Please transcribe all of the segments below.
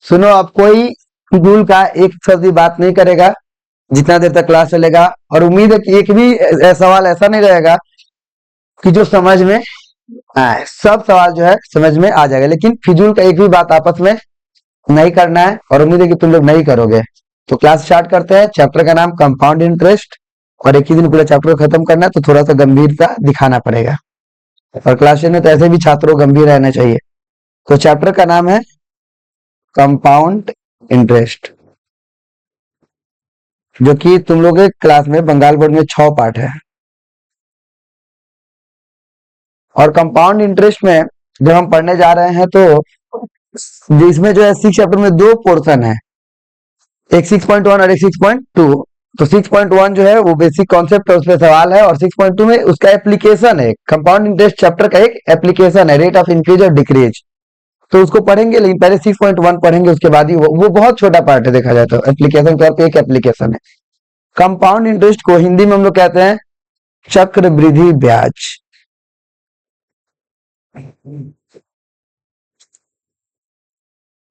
सुनो, अब कोई फिजूल का एक फर्जी बात नहीं करेगा जितना देर तक क्लास चलेगा। और उम्मीद है कि एक भी सवाल ऐसा नहीं रहेगा कि जो समझ में आए। सब सवाल जो है समझ में आ जाएगा, लेकिन फिजूल का एक भी बात आपस में नहीं करना है, और उम्मीद है कि तुम लोग नहीं करोगे। तो क्लास स्टार्ट करते हैं। चैप्टर का नाम कंपाउंड इंटरेस्ट, और एक ही दिन पूरा चैप्टर को खत्म करना है, तो थोड़ा सा गंभीरता दिखाना पड़ेगा। और क्लास 10 में तो ऐसे भी छात्रों गंभीर रहना चाहिए। तो चैप्टर का नाम है कंपाउंड इंटरेस्ट, जो कि तुम लोग के क्लास में बंगाल बोर्ड में 6 पार्ट है। और कंपाउंड इंटरेस्ट में जब हम पढ़ने जा रहे हैं, तो इसमें जो है 6 चैप्टर में 2 पोर्शन है, एक 6.1 और एक 6.2। तो 6.1 जो है वो बेसिक कॉन्सेप्ट है, उसमें सवाल है, और 6.2 में उसका एप्लीकेशन है। कंपाउंड इंटरेस्ट चैप्टर का एक एप्लीकेशन है, रेट ऑफ इंक्रीज और डिक्रीज। तो उसको पढ़ेंगे, लेकिन पहले 6.1 पढ़ेंगे, उसके बाद ही वो बहुत छोटा पार्ट है देखा जाए तो। एप्लीकेशन के तौर पे एक एप्लीकेशन है। कंपाउंड इंटरेस्ट को हिंदी में हम लोग कहते हैं चक्रवृद्धि ब्याज।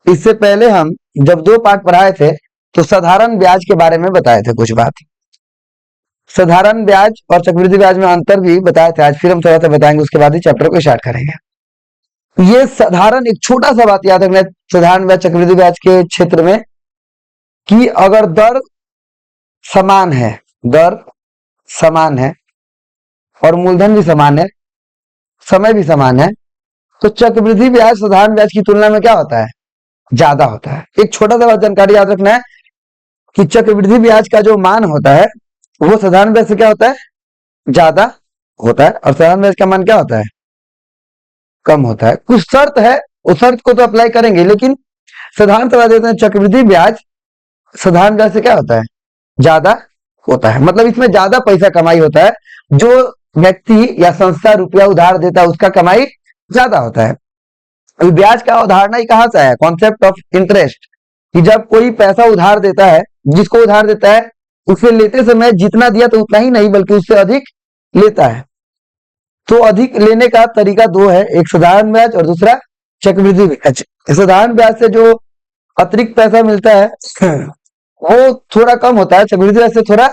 इससे पहले हम जब 2 पार्ट पढ़ाए थे, तो साधारण ब्याज के बारे में बताए थे कुछ बात। साधारण ब्याज और चक्रवृद्धि ब्याज में अंतर भी बताए थे। आज फिर हम थोड़ा सा बताएंगे, उसके बाद ही चैप्टर को स्टार्ट करेंगे। ये साधारण एक छोटा सा बात याद रखना है साधारण ब्याज चक्रवृद्धि ब्याज के क्षेत्र में, कि अगर दर समान है, दर समान है और मूलधन भी समान है, समय भी समान है, तो चक्रवृद्धि ब्याज साधारण ब्याज की तुलना में क्या होता है? ज्यादा होता है। एक छोटा सा जानकारी याद रखना है कि चक्रवृद्धि ब्याज का जो मान होता है वो साधारण ब्याज से क्या होता है? ज्यादा होता है। और साधारण ब्याज का मान क्या होता है? कम होता है। कुछ शर्त है, उस शर्त को तो अप्लाई करेंगे, लेकिन साधारण बता देते हैं चक्रवृद्धि ब्याज साधारण ब्याज से क्या होता है? ज्यादा होता है। मतलब इसमें ज्यादा पैसा कमाई होता है। जो व्यक्ति या संस्था रुपया उधार देता है उसका कमाई ज्यादा होता है। अभी ब्याज का अवधारणा ही कहां से आया? कॉन्सेप्ट ऑफ इंटरेस्ट, कि जब कोई पैसा उधार देता है, जिसको उधार देता है उसे लेते समय जितना दिया तो उतना ही नहीं बल्कि उससे अधिक लेता है। तो अधिक लेने का तरीका 2 है, एक साधारण ब्याज और दूसरा चक्रवृद्धि ब्याज। साधारण ब्याज से जो अतिरिक्त पैसा मिलता है वो थोड़ा कम होता है, चक्रवृद्धि ब्याज से थोड़ा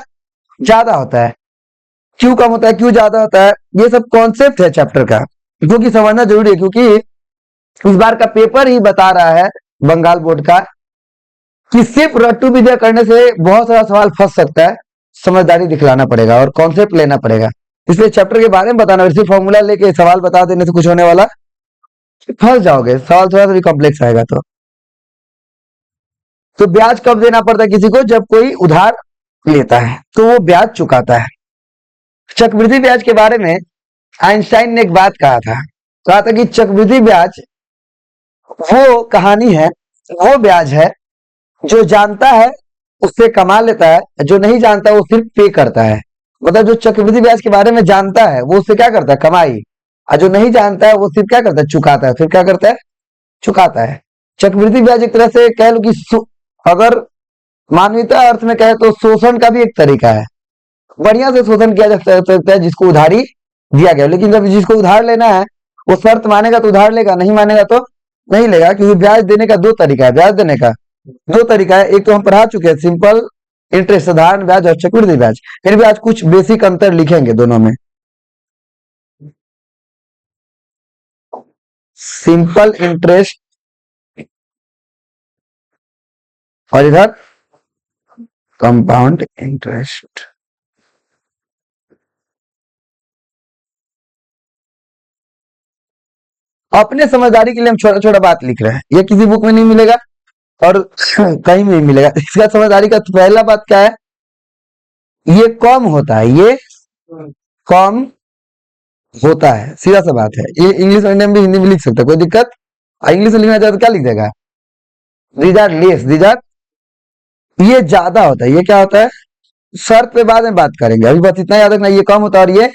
ज्यादा होता है। क्यों कम होता है, क्यों ज्यादा होता है, ये सब कॉन्सेप्ट है चैप्टर का, जो कि समझना जरूरी है। क्योंकि इस बार का पेपर ही बता रहा है बंगाल बोर्ड का कि सिर्फ रट्टू विद्या करने से बहुत सारा सवाल फंस सकता है। समझदारी दिखलाना पड़ेगा और कॉन्सेप्ट लेना पड़ेगा। इसलिए चैप्टर के बारे में बताना, सिर्फ फॉर्मूला लेके सवाल बता देने से कुछ होने वाला, फंस जाओगे। सवाल थोड़ा सा भी कॉम्प्लेक्स आएगा तो ब्याज कब देना पड़ता है किसी को? जब कोई उधार लेता है तो वो ब्याज चुकाता है। चक्रवृद्धि ब्याज के बारे में आइंस्टाइन ने एक बात कहा था कि चक्रवृद्धि ब्याज वो कहानी है, वो ब्याज है जो जानता है उससे कमा लेता है, जो नहीं जानता वो सिर्फ पे करता है। मतलब जो चक्रवृद्धि ब्याज के बारे में जानता है वो उससे क्या करता है? कमाई। और जो नहीं जानता है वो सिर्फ क्या करता है? चुकाता है। फिर क्या करता है? चुकाता है। चक्रवृद्धि ब्याज एक तरह से कह लो कि अगर मानवीयता अर्थ में कहे तो शोषण का भी एक तरीका है। बढ़िया से शोषण किया जा सकता है जिसको उधारी दिया गया। लेकिन जब जिसको उधार लेना है वो शर्त मानेगा तो उधार लेगा, नहीं मानेगा तो नहीं लेगा। क्योंकि ब्याज देने का 2 तरीका है, ब्याज देने का 2 तरीका है। एक तो हम पढ़ा चुके हैं, सिंपल इंटरेस्ट साधारण ब्याज, और चक्रवृद्धि ब्याज। फिर भी आज कुछ बेसिक अंतर लिखेंगे दोनों में। सिंपल इंटरेस्ट और इधर कंपाउंड इंटरेस्ट। अपने समझदारी के लिए हम छोटा छोटा बात लिख रहे हैं, ये किसी बुक में नहीं मिलेगा और कहीं नहीं मिलेगा। इसका समझदारी का पहला बात क्या है? ये कम होता है, ये कम होता है, सीधा सा बात है। ये इंग्लिश मीडियम भी हिंदी में लिख सकता है, कोई दिक्कत। इंग्लिश में लिखना चाहे तो क्या लिख देगा? These are less, these are. ये ज्यादा होता है, ये क्या होता है? शर्त पे बाद में बात करेंगे, अभी बस इतना याद रखना, ये कम होता है और ये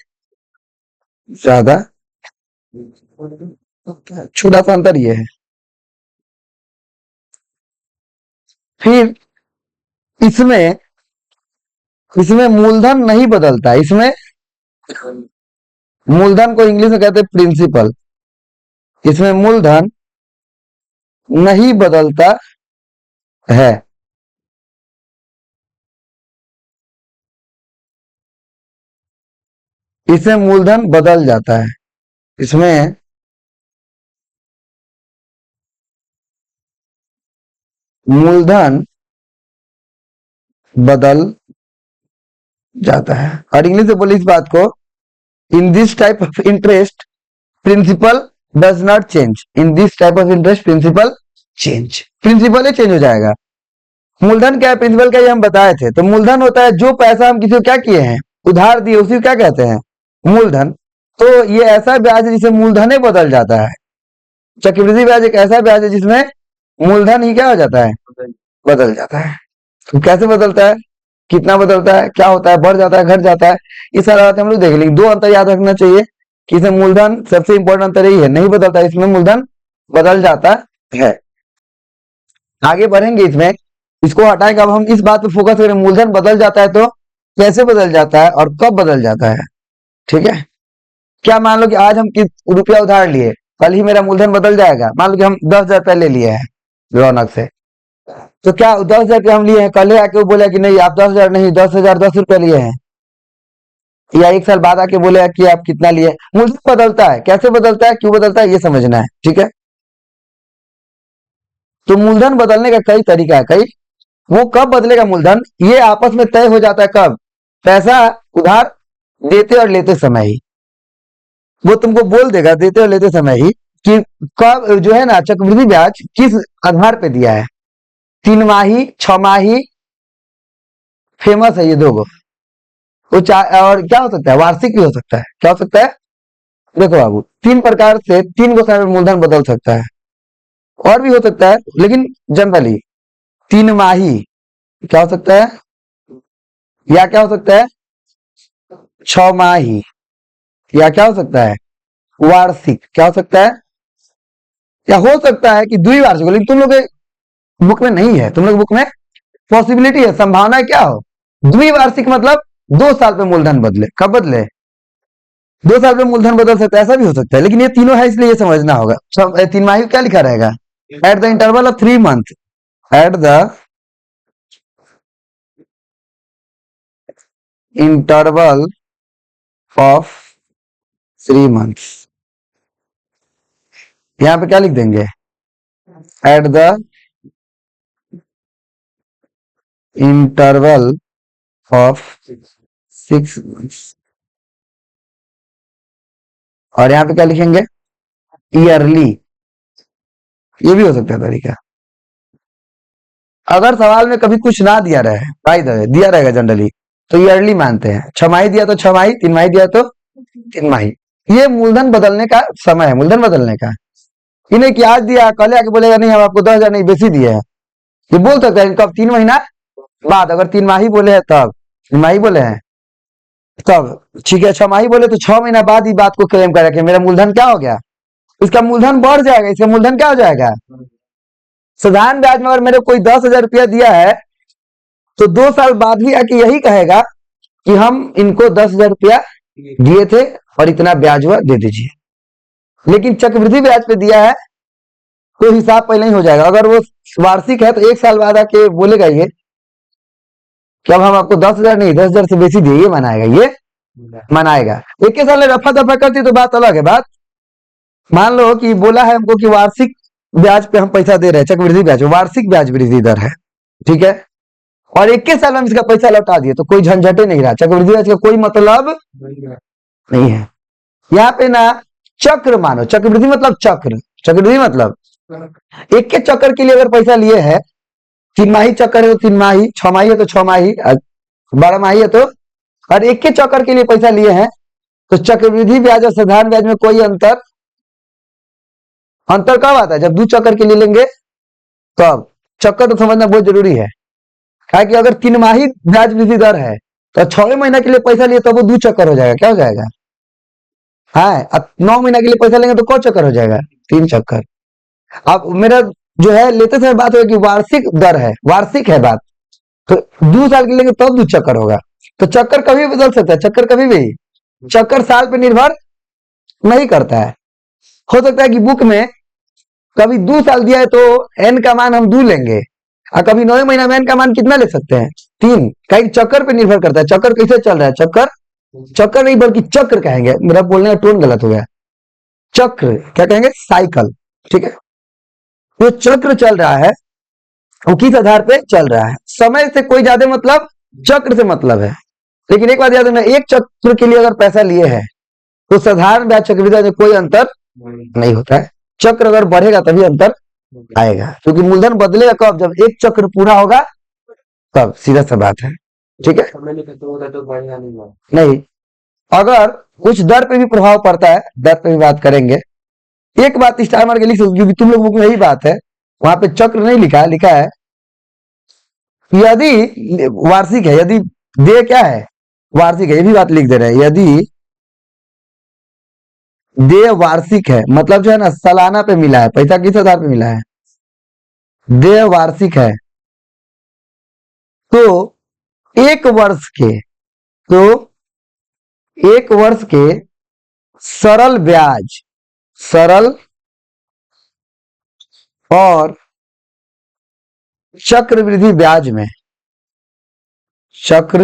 ज्यादा। छोटा सा अंतर ये है। फिर इसमें इसमें मूलधन नहीं बदलता है। इसमें मूलधन को इंग्लिश में कहते हैं प्रिंसिपल। इसमें मूलधन नहीं बदलता है। इसमें मूलधन बदल जाता है, इसमें मूलधन बदल जाता है। और इंग्लिश में बोले इस बात को, in this type of interest principal does not change. In this type of interest principal change, principal ही चेंज हो जाएगा। मूलधन क्या है, प्रिंसिपल क्या है, ये हम बताए थे। तो मूलधन होता है जो पैसा हम किसी को क्या किए हैं, उधार दिए, उसी को क्या कहते हैं, मूलधन। तो ये ऐसा ब्याज है जिसे मूलधन ही बदल जाता है। चक्रवृद्धि ब्याज एक ऐसा ब्याज है जिसमें मूलधन ही क्या हो जाता है, बदल जाता है। तो कैसे बदलता है, कितना बदलता है, क्या होता है, बढ़ जाता है, घट जाता है, ये सारा बात हम लोग देख लेंगे। दो अंतर याद रखना चाहिए कि इसमें मूलधन सबसे इंपॉर्टेंट अंतर यही है, नहीं बदलता, इसमें मूलधन बदल जाता है। आगे बढ़ेंगे इसमें, इसको हटाएंगे। अब हम इस बात पे फोकस करें, मूलधन बदल जाता है तो कैसे बदल जाता है और कब बदल जाता है। ठीक है, क्या मान लो कि आज हम किस रुपया उधार लिए, कल ही मेरा मूलधन बदल जाएगा। मान लो कि हम 10,000 रुपया ले लिए हैं रौनक से, तो क्या 10,000 रुपया हम लिए हैं, कल ही आके वो बोला कि नहीं आप 10,000 नहीं 10,000 10 रुपया लिए हैं, या एक साल बाद आके बोले कि आप कितना लिए। मूलधन बदलता है, कैसे बदलता है, क्यों बदलता है, ये समझना है। ठीक है, तो मूलधन बदलने का कई तरीका है, कई। वो कब बदलेगा मूलधन, ये आपस में तय हो जाता है कब, पैसा उधार देते और लेते समय ही। वो तुमको बोल देगा देते और लेते समय ही कि कब जो है ना, चक्रवृद्धि ब्याज किस आधार पे दिया है, 3 माही 6 माही, फेमस है ये दो गो। वो और क्या हो सकता है, वार्षिक भी हो सकता है। क्या हो सकता है, देखो बाबू, 3 प्रकार से 3 गो समय में मूलधन बदल सकता है, और भी हो सकता है, लेकिन जनरली 3 माही क्या हो सकता है, या क्या हो सकता है 6 माही, या क्या हो सकता है वार्षिक, क्या हो सकता है, या हो सकता है कि द्विवार्षिक हो। लेकिन तुम लोग के बुक में नहीं है, तुम लोग बुक में पॉसिबिलिटी है, संभावना है क्या हो, द्विवार्षिक मतलब 2 साल पे मूलधन बदले। कब बदले, 2 साल पे मूलधन बदल सकता है, ऐसा भी हो सकता है। लेकिन ये तीनों है, इसलिए ये समझना होगा। 3 माही क्या लिखा रहेगा, at the interval of 3 month, at the interval of 3 months. यहां पे क्या लिख देंगे, at the interval of 6 months. और यहां पे क्या लिखेंगे, ईयरली। ये भी हो सकता है तरीका। अगर सवाल में कभी कुछ ना दिया रहे, बाय द वे दिया रहेगा जनरली, तो ईयरली मानते हैं। 6 माही दिया तो 6 माही, 3 माही दिया तो 3 माही। ये मूलधन बदलने का समय है, मूलधन बदलने का। इन्हें कि आज दिया, कल आके बोलेगा नहीं हम आपको 10,000 नहीं बेसी दिए हैं, ये बोल सकता है कब, 3 महीना बाद। अगर 3 माही बोले हैं तब, 3 माही बोले हैं तब ठीक है। 6 माही बोले तो 6 महीना बाद ही बात को क्लेम करें कि मेरा मूलधन क्या हो गया, इसका मूलधन बढ़ जाएगा, इसका मूलधन क्या हो जाएगा। साधारण ब्याज में अगर मेरे कोई 10,000 रुपया दिया है, तो 2 साल बाद भी आके यही कहेगा कि हम इनको 10,000 रुपया दिए थे और इतना ब्याज हुआ, दे दीजिए। लेकिन चक्रवृद्धि ब्याज पे दिया है तो हिसाब पहले ही हो जाएगा। अगर वो वार्षिक है तो 1 साल बाद आके बोलेगा ये कि अब हम आपको 10,000 नहीं 10,000 से बेसी दिए, ये मनाएगा, ये मनाएगा। 1 साल में रफा दफा करती तो बात अलग है। बात मान लो कि बोला है हमको कि वार्षिक ब्याज पे हम पैसा दे रहे हैं, चक्रवृद्धि ब्याज, वार्षिक ब्याज वृद्धि दर है, ठीक है, और 21 साल में इसका पैसा लौटा दिए, तो कोई झंझट ही नहीं रहा, चक्रवृद्धि ब्याज का कोई मतलब नहीं है। यहाँ पे ना चक्र मानो, चक्रवृद्धि मतलब चक्र, चक्रवृद्धि मतलब एक के चक्कर के लिए अगर पैसा लिए है, 3 माही चक्कर है तो 3 माही, 6 माही है तो 6 माही, 12 माही है तो, और एक के चक्कर के लिए पैसा लिए हैं, तो चक्रवृद्धि ब्याज और साधारण ब्याज में कोई अंतर कब आता है, जब 2 चक्कर के लिए लेंगे तब। चक्कर तो समझना बहुत जरूरी है, कि अगर 3 माही ब्याज वृद्धि दर है तो 6 महीना के लिए पैसा लिए तो वो 2 चक्कर हो जाएगा, क्या हो जाएगा, हाँ। अब 9 महीना के लिए पैसा लेंगे तो कौन चक्कर हो जाएगा, 3 चक्कर। अब मेरा जो है लेते समय बात होगी कि वार्षिक दर है, वार्षिक है बात, तो 2 साल के लेंगे तब 2 चक्कर होगा। तो चक्कर कभी भी बदल सकता है, चक्कर कभी भी, चक्कर साल पे निर्भर नहीं करता है। हो सकता है कि बुक में कभी 2 साल दिया है तो n का मान हम 2 लेंगे, कभी 9वें महीना में n का मान कितना ले सकते हैं 3, कहीं चक्कर पे निर्भर करता है, चक्कर कैसे चल रहा है, चक्कर नहीं बल्कि चक्र कहेंगे, मेरा बोलने का टोन गलत हो गया, चक्र क्या कहेंगे, साइकिल, ठीक है। जो चक्र चल रहा है वो किस आधार पे चल रहा है, समय से कोई ज्यादा मतलब, चक्र से मतलब है। लेकिन एक बात याद रखना, एक चक्र के लिए अगर पैसा लिए हैं तो साधारण ब्याज चक्रवृद्धि ब्याज में कोई अंतर नहीं होता है, चक्र अगर बढ़ेगा तभी अंतर आएगा, क्योंकि मूलधन बदलेगा कब, जब एक चक्र पूरा होगा तब, सीधा सा बात है, ठीक है। नहीं, अगर कुछ दर पे भी प्रभाव पड़ता है, दर पे भी बात करेंगे। एक बात स्टार मार के लिख सकते, क्योंकि तुम लोग बुक में यही बात है, वहां पे चक्र नहीं लिखा है, लिखा है यदि वार्षिक है, यदि देय क्या है, वार्षिक है, ये भी बात लिख दे रहे हैं, यदि देय वार्षिक है, मतलब जो है ना सालाना पे मिला है, पैसा किस आधार पे मिला है, देय वार्षिक है, तो एक वर्ष के, तो एक वर्ष के सरल ब्याज, सरल और चक्रवृद्धि ब्याज में, चक्र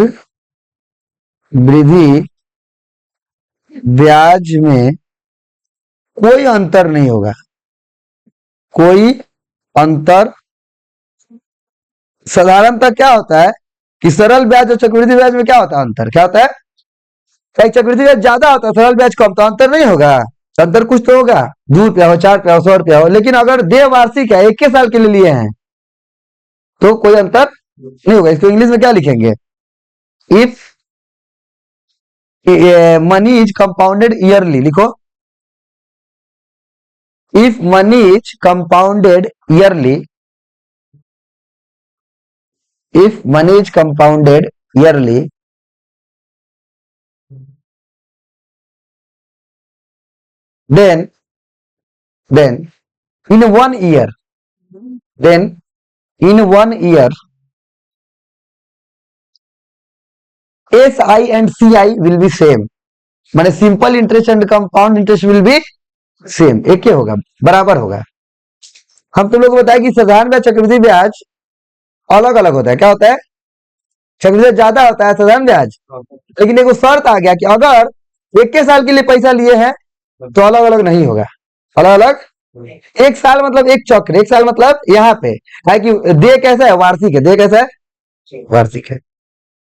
वृद्धि ब्याज में कोई अंतर नहीं होगा, कोई अंतर। साधारणतः क्या होता है कि सरल ब्याज और चक्रवृद्धि ब्याज में क्या होता है अंतर, क्या होता है, कहीं चक्रवृद्धि ब्याज ज्यादा होता है, सरल ब्याज कम, तो अंतर नहीं होगा, अंतर कुछ तो होगा, 2 रुपया हो, 4 रुपया हो, 100 रुपया हो। लेकिन अगर देय वार्षिक है, 21 साल के लिए लिए हैं, तो कोई अंतर नहीं होगा। इसको इंग्लिश में क्या लिखेंगे, if money is compounded yearly, लिखो, if money is compounded yearly, if money is compounded yearly, then in 1 year, then in 1 year SI and CI will be same, माने simple interest and compound interest will be same, एक ही होगा, बराबर होगा। हम तुम लोग को बताया कि साधारण ब्याज चक्रवृद्धि ब्याज अलग अलग होता है, क्या होता है, चक्रवृद्धि ब्याज ज्यादा होता है साधारण ब्याज, लेकिन एक शर्त आ गया कि अगर 21 साल के लिए पैसा लिए हैं तो अलग अलग नहीं होगा, अलग अलग, एक साल मतलब एक चक्र, एक साल मतलब यहाँ पे है कि देय कैसा है, वार्षिक है, देय कैसा है, वार्षिक है,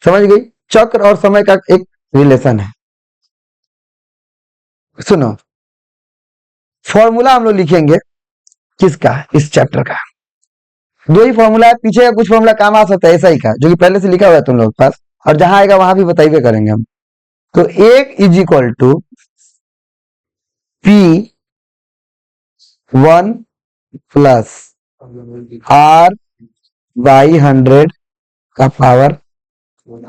समझ गई, चक्र और समय का एक रिलेशन है। सुनो, फॉर्मूला हम लोग लिखेंगे किसका, इस चैप्टर का 2 ही फॉर्मूला है, पीछे का कुछ फॉर्मूला काम आ सकता है ऐसा ही का, जो कि पहले से लिखा हुआ है तुम लोग के पास, और जहां आएगा वहां भी बताइए करेंगे हम। तो 1 is equal to P1 plus R/100 का पावर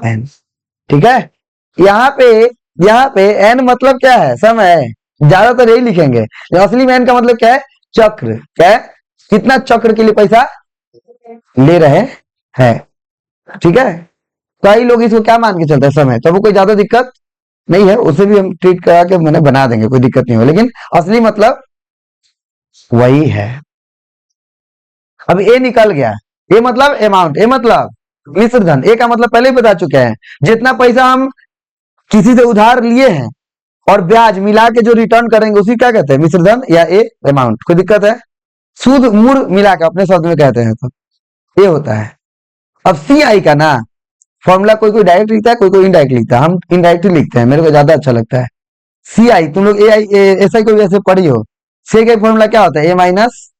n, ठीक है। यहाँ पे n मतलब क्या है, समय, ज्यादातर यही लिखेंगे, असली में n का मतलब क्या है, चक्र, क्या है, कितना चक्र के लिए पैसा ले रहे हैं, ठीक है। कई लोग इसको क्या मान के चलते हैं, समय, तो वो कोई ज्यादा दिक्कत नहीं है, उसे भी हम ट्रीट करा के मैंने बना देंगे, कोई दिक्कत नहीं हो, लेकिन असली मतलब वही है। अब ए निकल गया, ए मतलब अमाउंट, ए मतलब मिश्र धन, ए का मतलब पहले ही बता चुके हैं, जितना पैसा हम किसी से उधार लिए हैं और ब्याज मिला के जो रिटर्न करेंगे उसी क्या कहते हैं, मिश्र धन या ए अमाउंट। कोई दिक्कत है, सूद मूर मिला के अपने शब्द में कहते हैं, तो ये होता है। अब सी आई का ना फॉर्मूला कोई कोई डायरेक्ट लिखता है, कोई कोई इनडायरेक्ट लिखता है, हम इनडायरेक्ट लिखते हैं, मेरे को ज्यादा अच्छा लगता है। सी आई, तुम लोग ए आई एस आई को वैसे पढ़ी हो, सी का फॉर्मूला क्या होता है, ए माइनस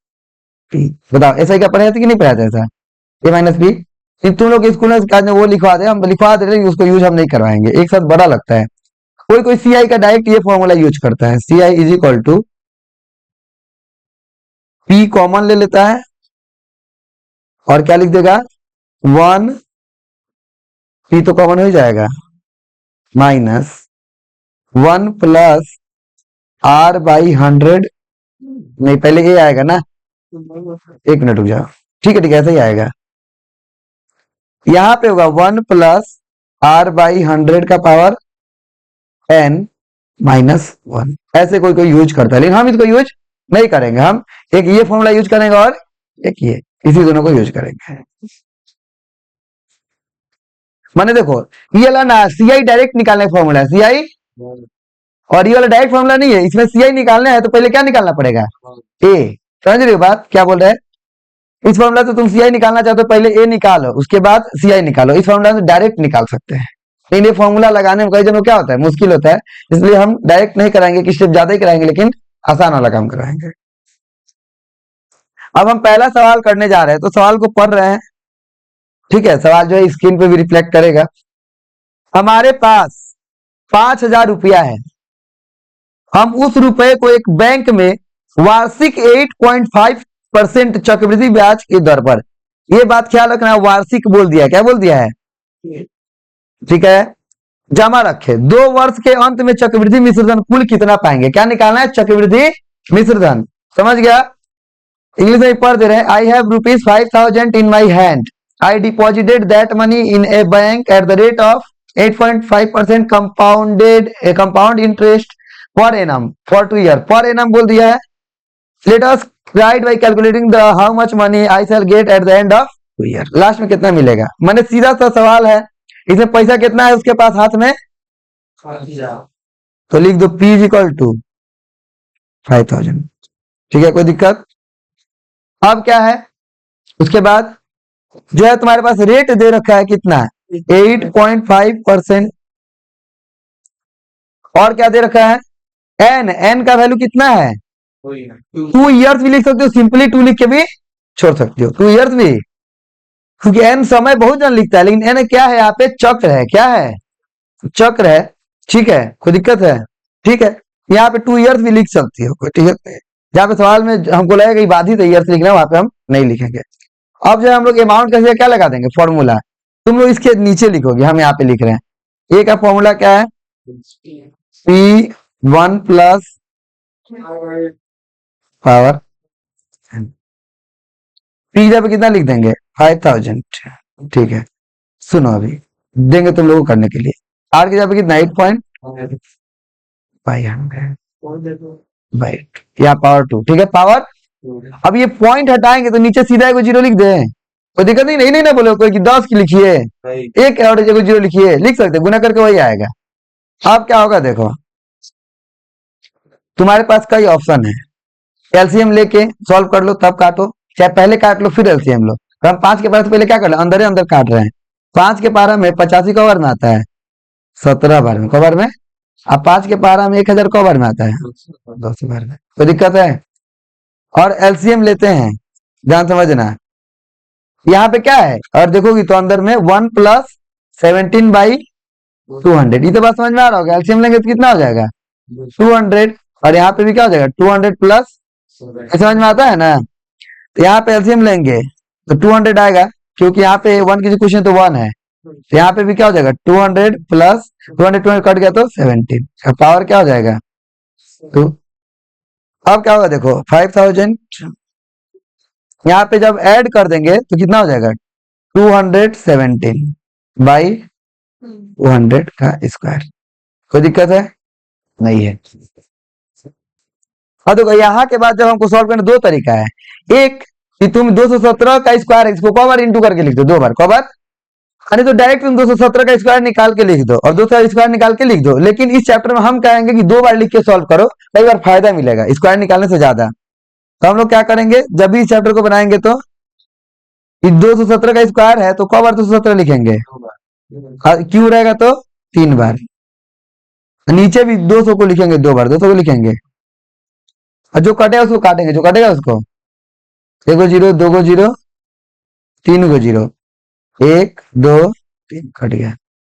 पी, बताओ एस आई का पढ़े थे कि नहीं पढ़ा था ऐसा, ए माइनस पी, तुम लोग स्कूल में वो लिखवा दे, हम लिखवा दे रहे, उसको यूज हम नहीं करवाएंगे, एक साथ बड़ा लगता है। कोई कोई सी आई का डायरेक्ट ये फॉर्मूला यूज करता है, C I is equal to P common ले लेता है और क्या लिख देगा, 1 पी तो कॉमन हो जाएगा, माइनस 1 प्लस R/100, नहीं पहले ये आएगा ना, 1 मिनट रुक जाओ, ठीक है ऐसा ही आएगा, यहां पे होगा 1 प्लस R/100 का पावर n माइनस 1, ऐसे कोई कोई यूज करता है, लेकिन हम इसको यूज नहीं करेंगे, हम एक ये फॉर्मूला यूज करेंगे और एक ये, इसी दोनों को यूज करेंगे। माने देखो, ये वाला ना सीआई डायरेक्ट निकालने का फॉर्मूला है, सीआई, और ये वाला डायरेक्ट फॉर्मूला नहीं है, इसमें सीआई निकालना है तो पहले क्या निकालना पड़ेगा, ए। समझ रहे हो बात क्या बोल रहे हैं? इस फॉर्मूला से तुम सीआई निकालना चाहते हो, पहले ए निकालो, उसके बाद सीआई निकालो। इस फॉर्मूला से डायरेक्ट निकाल सकते हैं, लेकिन ये फॉर्मूला लगाने में कई जनों क्या होता है, मुश्किल होता है, इसलिए हम डायरेक्ट नहीं कराएंगे, कि स्टेप ज्यादा ही कराएंगे, लेकिन आसान वाला काम कराएंगे। अब हम पहला सवाल करने जा रहे हैं, तो सवाल को पढ़ रहे हैं, ठीक है। सवाल जो है स्क्रीन पे भी रिफ्लेक्ट करेगा। हमारे पास 5,000 रुपया है, हम उस रुपए को एक बैंक में वार्षिक 8.5% चक्रवृद्धि ब्याज की दर पर, ये बात ख्याल रखना, वार्षिक बोल दिया, क्या बोल दिया है, ठीक है, जमा रखे। 2 वर्ष के अंत में चक्रवृद्धि मिश्र धन कुल कितना पाएंगे, क्या निकालना है, चक्रवृद्धि मिश्र धन। समझ गया? इंग्लिश में पढ़ दे रहे हैं। I have ₹5,000 in my hand, I deposited that money in A bank at the rate of 8.5% compound interest per annum for 2 year. Per annum बोल दिया है। Let us right bye calculating the how much money I shell gate at the end of 2 year. Last में कितना मिलेगा, मैंने सीधा सा सवाल है, इसमें पैसा कितना है उसके पास हाथ में, तो लिख दो P = 5,000। ठीक है, कोई दिक्कत? अब क्या है, उसके बाद जो है तुम्हारे पास रेट दे रखा है कितना, 8.5%, और क्या दे रखा है, एन का वैल्यू कितना है, 2 ईयर्स भी लिख सकते हो, सिंपली 2 लिख के भी छोड़ सकते हो, 2 ईयर्स भी, क्योंकि एन समय बहुत जन लिखता है, लेकिन एन क्या है, यहाँ पे चक्र है, क्या है, चक्र है। ठीक है, कोई दिक्कत है? ठीक है, यहाँ पे 2 ईयर्स भी लिख सकती हो, कोई दिक्कत नहीं। जहाँ पे सवाल में हमको लगेगा कि बाधित ईयर्स लिखना, वहां पे हम नहीं लिखेंगे। अब जो हम लोग अमाउंट कैसे क्या लगा देंगे, फॉर्मूला तुम लोग इसके नीचे लिखोगे, हम यहाँ पे लिख रहे हैं। ए का फॉर्मूला क्या है, P1 प्लस पावर, P जब कितना लिख देंगे, 5,000। ठीक है, सुनो अभी देंगे तुम लोगों को करने के लिए। आर की जगह पे कितना, 8.5 या पावर 2। ठीक है, पावर। अब ये पॉइंट हटाएंगे तो नीचे सीधा एगो जीरो लिख दे, कोई दिक्कत नहीं, नहीं ना बोलो कोई कि 10 की लिखिए, एक और एगो जीरो लिखिए, लिख सकते, गुना करके वही आएगा। अब क्या होगा देखो, तुम्हारे पास कई ऑप्शन है, एलसीएम लेके सॉल्व कर लो, तब काटो, चाहे पहले काट लो फिर एलसीएम लो। तो हम 5 के पारा से पहले क्या कर लो, अंदर अंदर काट रहे हैं। 5 के पारा में 85 कवर में आता है, 17 बार में कवर में। अब 5 के पारा में 1000 कवर में आता है, 200 बार में। कोई दिक्कत है? और एलसीएम लेते हैं, ध्यान समझना, यहाँ पे क्या है, और देखोगी तो अंदर में 1 + 17/200, ये तो बात समझ में आ रहा होगा। एलसीएम लेंगे तो कितना हो जाएगा, 200, और यहाँ पे भी क्या हो जाएगा, 200 प्लस, समझ में आता है ना। तो यहाँ पे एलसीएम लेंगे तो 200 आएगा, क्योंकि यहाँ पे 1 की कुछ है तो 1 है, तो यहाँ पे भी क्या हो जाएगा, 200 प्लस 200 कट गया तो 17, पावर क्या हो जाएगा 2। अब क्या होगा देखो, 5,000 यहाँ पे जब ऐड कर देंगे तो कितना हो जाएगा, 217/200 का स्क्वायर। कोई दिक्कत है? नहीं है। अब देखो यहाँ के बाद जब हमको सॉल्व करना, 2 तरीका है। एक कि तुम 217 का स्क्वायर, इसको कवर इंटू करके लिख दो, 2 बार कवर, अरे तो डायरेक्ट तुम 217 का स्क्वायर निकाल के लिख दो, और 200 स्क्वायर निकाल के लिख दो। लेकिन इस चैप्टर में हम कहेंगे कि 2 बार लिख के सॉल्व करो, कई बार फायदा मिलेगा स्क्वायर निकालने से ज्यादा। तो हम लोग क्या करेंगे, जब भी इस चैप्टर को बनाएंगे तो 217 का स्क्वायर है तो कवर 217 लिखेंगे, क्यों रहेगा तो 3 बार, नीचे भी 200 को लिखेंगे, 2 बार 200 को लिखेंगे, और जो कटेगा उसको काटेंगे, जो कटेगा उसको, 1 गो 0, 2 गो 0, 3 गो 0, 1 2 3 कट गया।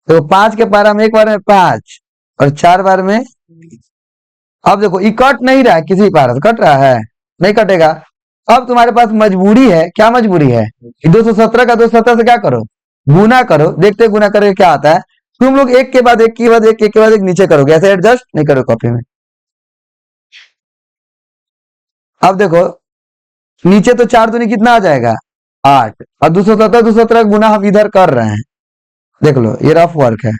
तो 5 के पारा में 1 बार में 5 और 4 बार में। अब देखो ये कट नहीं रहा है, किसी पारा से कट रहा है, नहीं कटेगा। अब तुम्हारे पास मजबूरी है, क्या मजबूरी है, 217 का 217 से क्या करो, गुना करो, देखते गुना करके क्या आता है। तुम लोग एक के बाद एक के बाद एक के बाद एक नीचे करोगे, ऐसे एडजस्ट नहीं करो कॉपी में। अब देखो नीचे तो 4 दूनी कितना आ जाएगा, 8, और 217 गुना हम इधर कर रहे हैं, देख लो ये रफ वर्क है,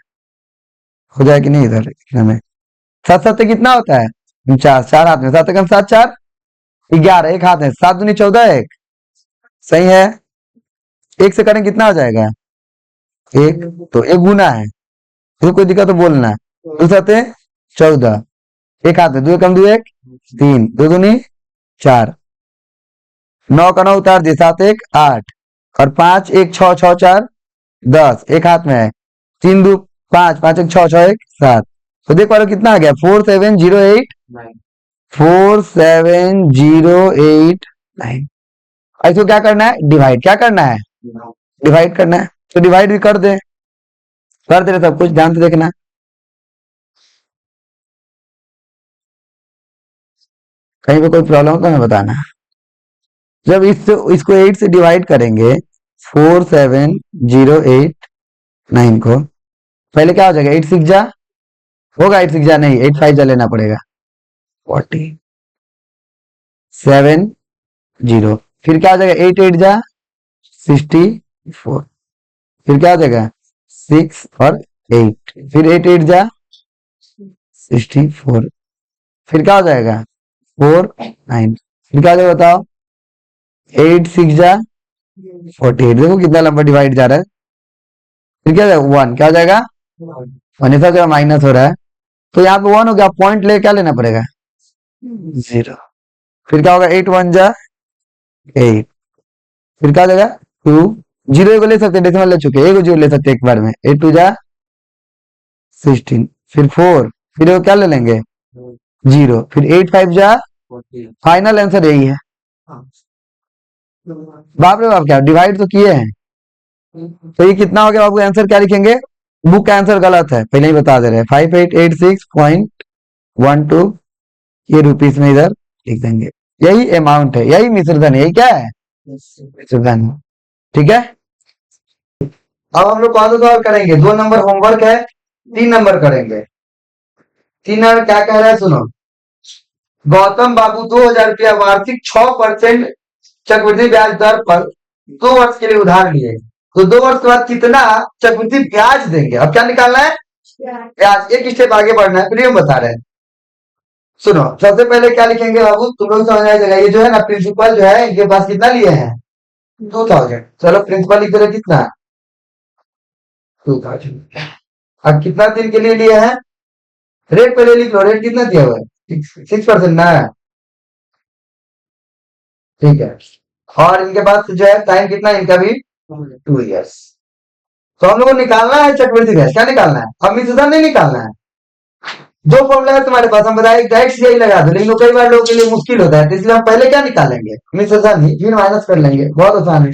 हो जाए कि नहीं इधर में। 7 7 कितना होता है, 49, 4 हाथ में 7 कम 7 4 11, एक हाथ में 7 दूनी 14, 1 सही है। एक से करें कितना हो जाएगा? एक। तो एक गुना है, तो कोई दिक्कत तो बोलना। दूसरा थे 14, एक हाथ में, दो कम दो एक, तीन, दो दूनी चार, 9 का 9 उतार दिए, 7 एक 8, और 5 एक 6, 6 4 10, एक हाथ में है, 3 दो 5, 5 एक 6, 6 एक 7। तो देख पा रहे हो कितना आ गया? 4708 4708 इसको क्या करना है? डिवाइड। क्या करना है? डिवाइड करना है। तो डिवाइड भी कर दे रहे सब कुछ, ध्यान से देखना। कहीं पे कोई प्रॉब्लम हो तो हमें बताना। जब इसको 8 से डिवाइड करेंगे, 4708 को, पहले क्या हो जाएगा? 8 सिक्स जा होगा, 8 सिक्स जा नहीं, 8 फाइव जा लेना पड़ेगा, 47 फिर क्या हो जाएगा? 8 8 जा 64, फिर क्या हो जाएगा? 6 और 8, फिर 8 8 जा 64, फिर क्या हो जाएगा? 4 9, फिर क्या हो जाएगा बताओ? 8 6 जा 48। देखो कितना लंबा डिवाइड जा रहा है। फिर क्या हो जाएगा? 1, क्या हो जाएगा? हमेशा जो माइनस हो रहा है, तो यहाँ पे 1 हो गया, पॉइंट ले क्या लेना पड़ेगा? 0। फिर क्या होगा? 8 1 जा 8, फिर क्या हो जाएगा? 2, जीरो को ले सकते, डेसिमल ले चुके, एक जीरो ले सकते एक बार में, 8 2 जा 16, फिर 4, फिर वो क्या ले लेंगे? 0, फिर 8 5 जा, फाइनल आंसर यही है। बाप रे बाप, क्या डिवाइड तो किए हैं। तो ये कितना हो गया बाबू? आंसर क्या लिखेंगे? बुक का आंसर गलत है, पहले ही बता दे रहे हैं, 5886.12, ये रुपीस में इधर लिख देंगे। यही अमाउंट है, यही मिश्रधन है, यही क्या है? मिश्रधन है। ठीक है। अब हम लोग कौन सा सवाल करेंगे? 2 नंबर होमवर्क है, 3 नंबर करेंगे। 3 नंबर क्या कह रहा है सुनो। गौतम बाबू 2000 रुपया वार्षिक 6% चक्रवृद्धि ब्याज दर पर 2 वर्ष के लिए उधार लिए, तो 2 वर्ष के बाद कितना चक्रवृद्धि ब्याज देंगे? अब क्या निकालना है? ब्याज। एक स्टेप आगे बढ़ना है, फिर हम बता रहे हैं। सुनो, सबसे पहले क्या लिखेंगे बाबू, तुम लोग समझ आ जाएगा। ये जो है ना प्रिंसिपल जो है, इनके पास कितना लिए हैं? 2000। चलो प्रिंसिपल लिख दे रहे कितना? 2000। अब कितना दिन के लिए लिए हैं? रेट पहले लिख लो, रेट कितना दिया हुआ है? 6% ना। ठीक है। और इनके पास जो है टाइम कितना है इनका भी? 2 इयर्स। तो हम लोग को निकालना है चक्रवृद्धि ब्याज। क्या निकालना है? अब मिश्रधन नहीं निकालना है। जो फॉर्मूला है तुम्हारे पास, हम बताए डायरेक्ट यही लगा दो, लेकिन कई बार लोगों के लिए मुश्किल होता है, तो इसलिए हम पहले क्या निकालेंगे? मिश्रधन ही, फिर माइनस कर लेंगे, बहुत आसान है।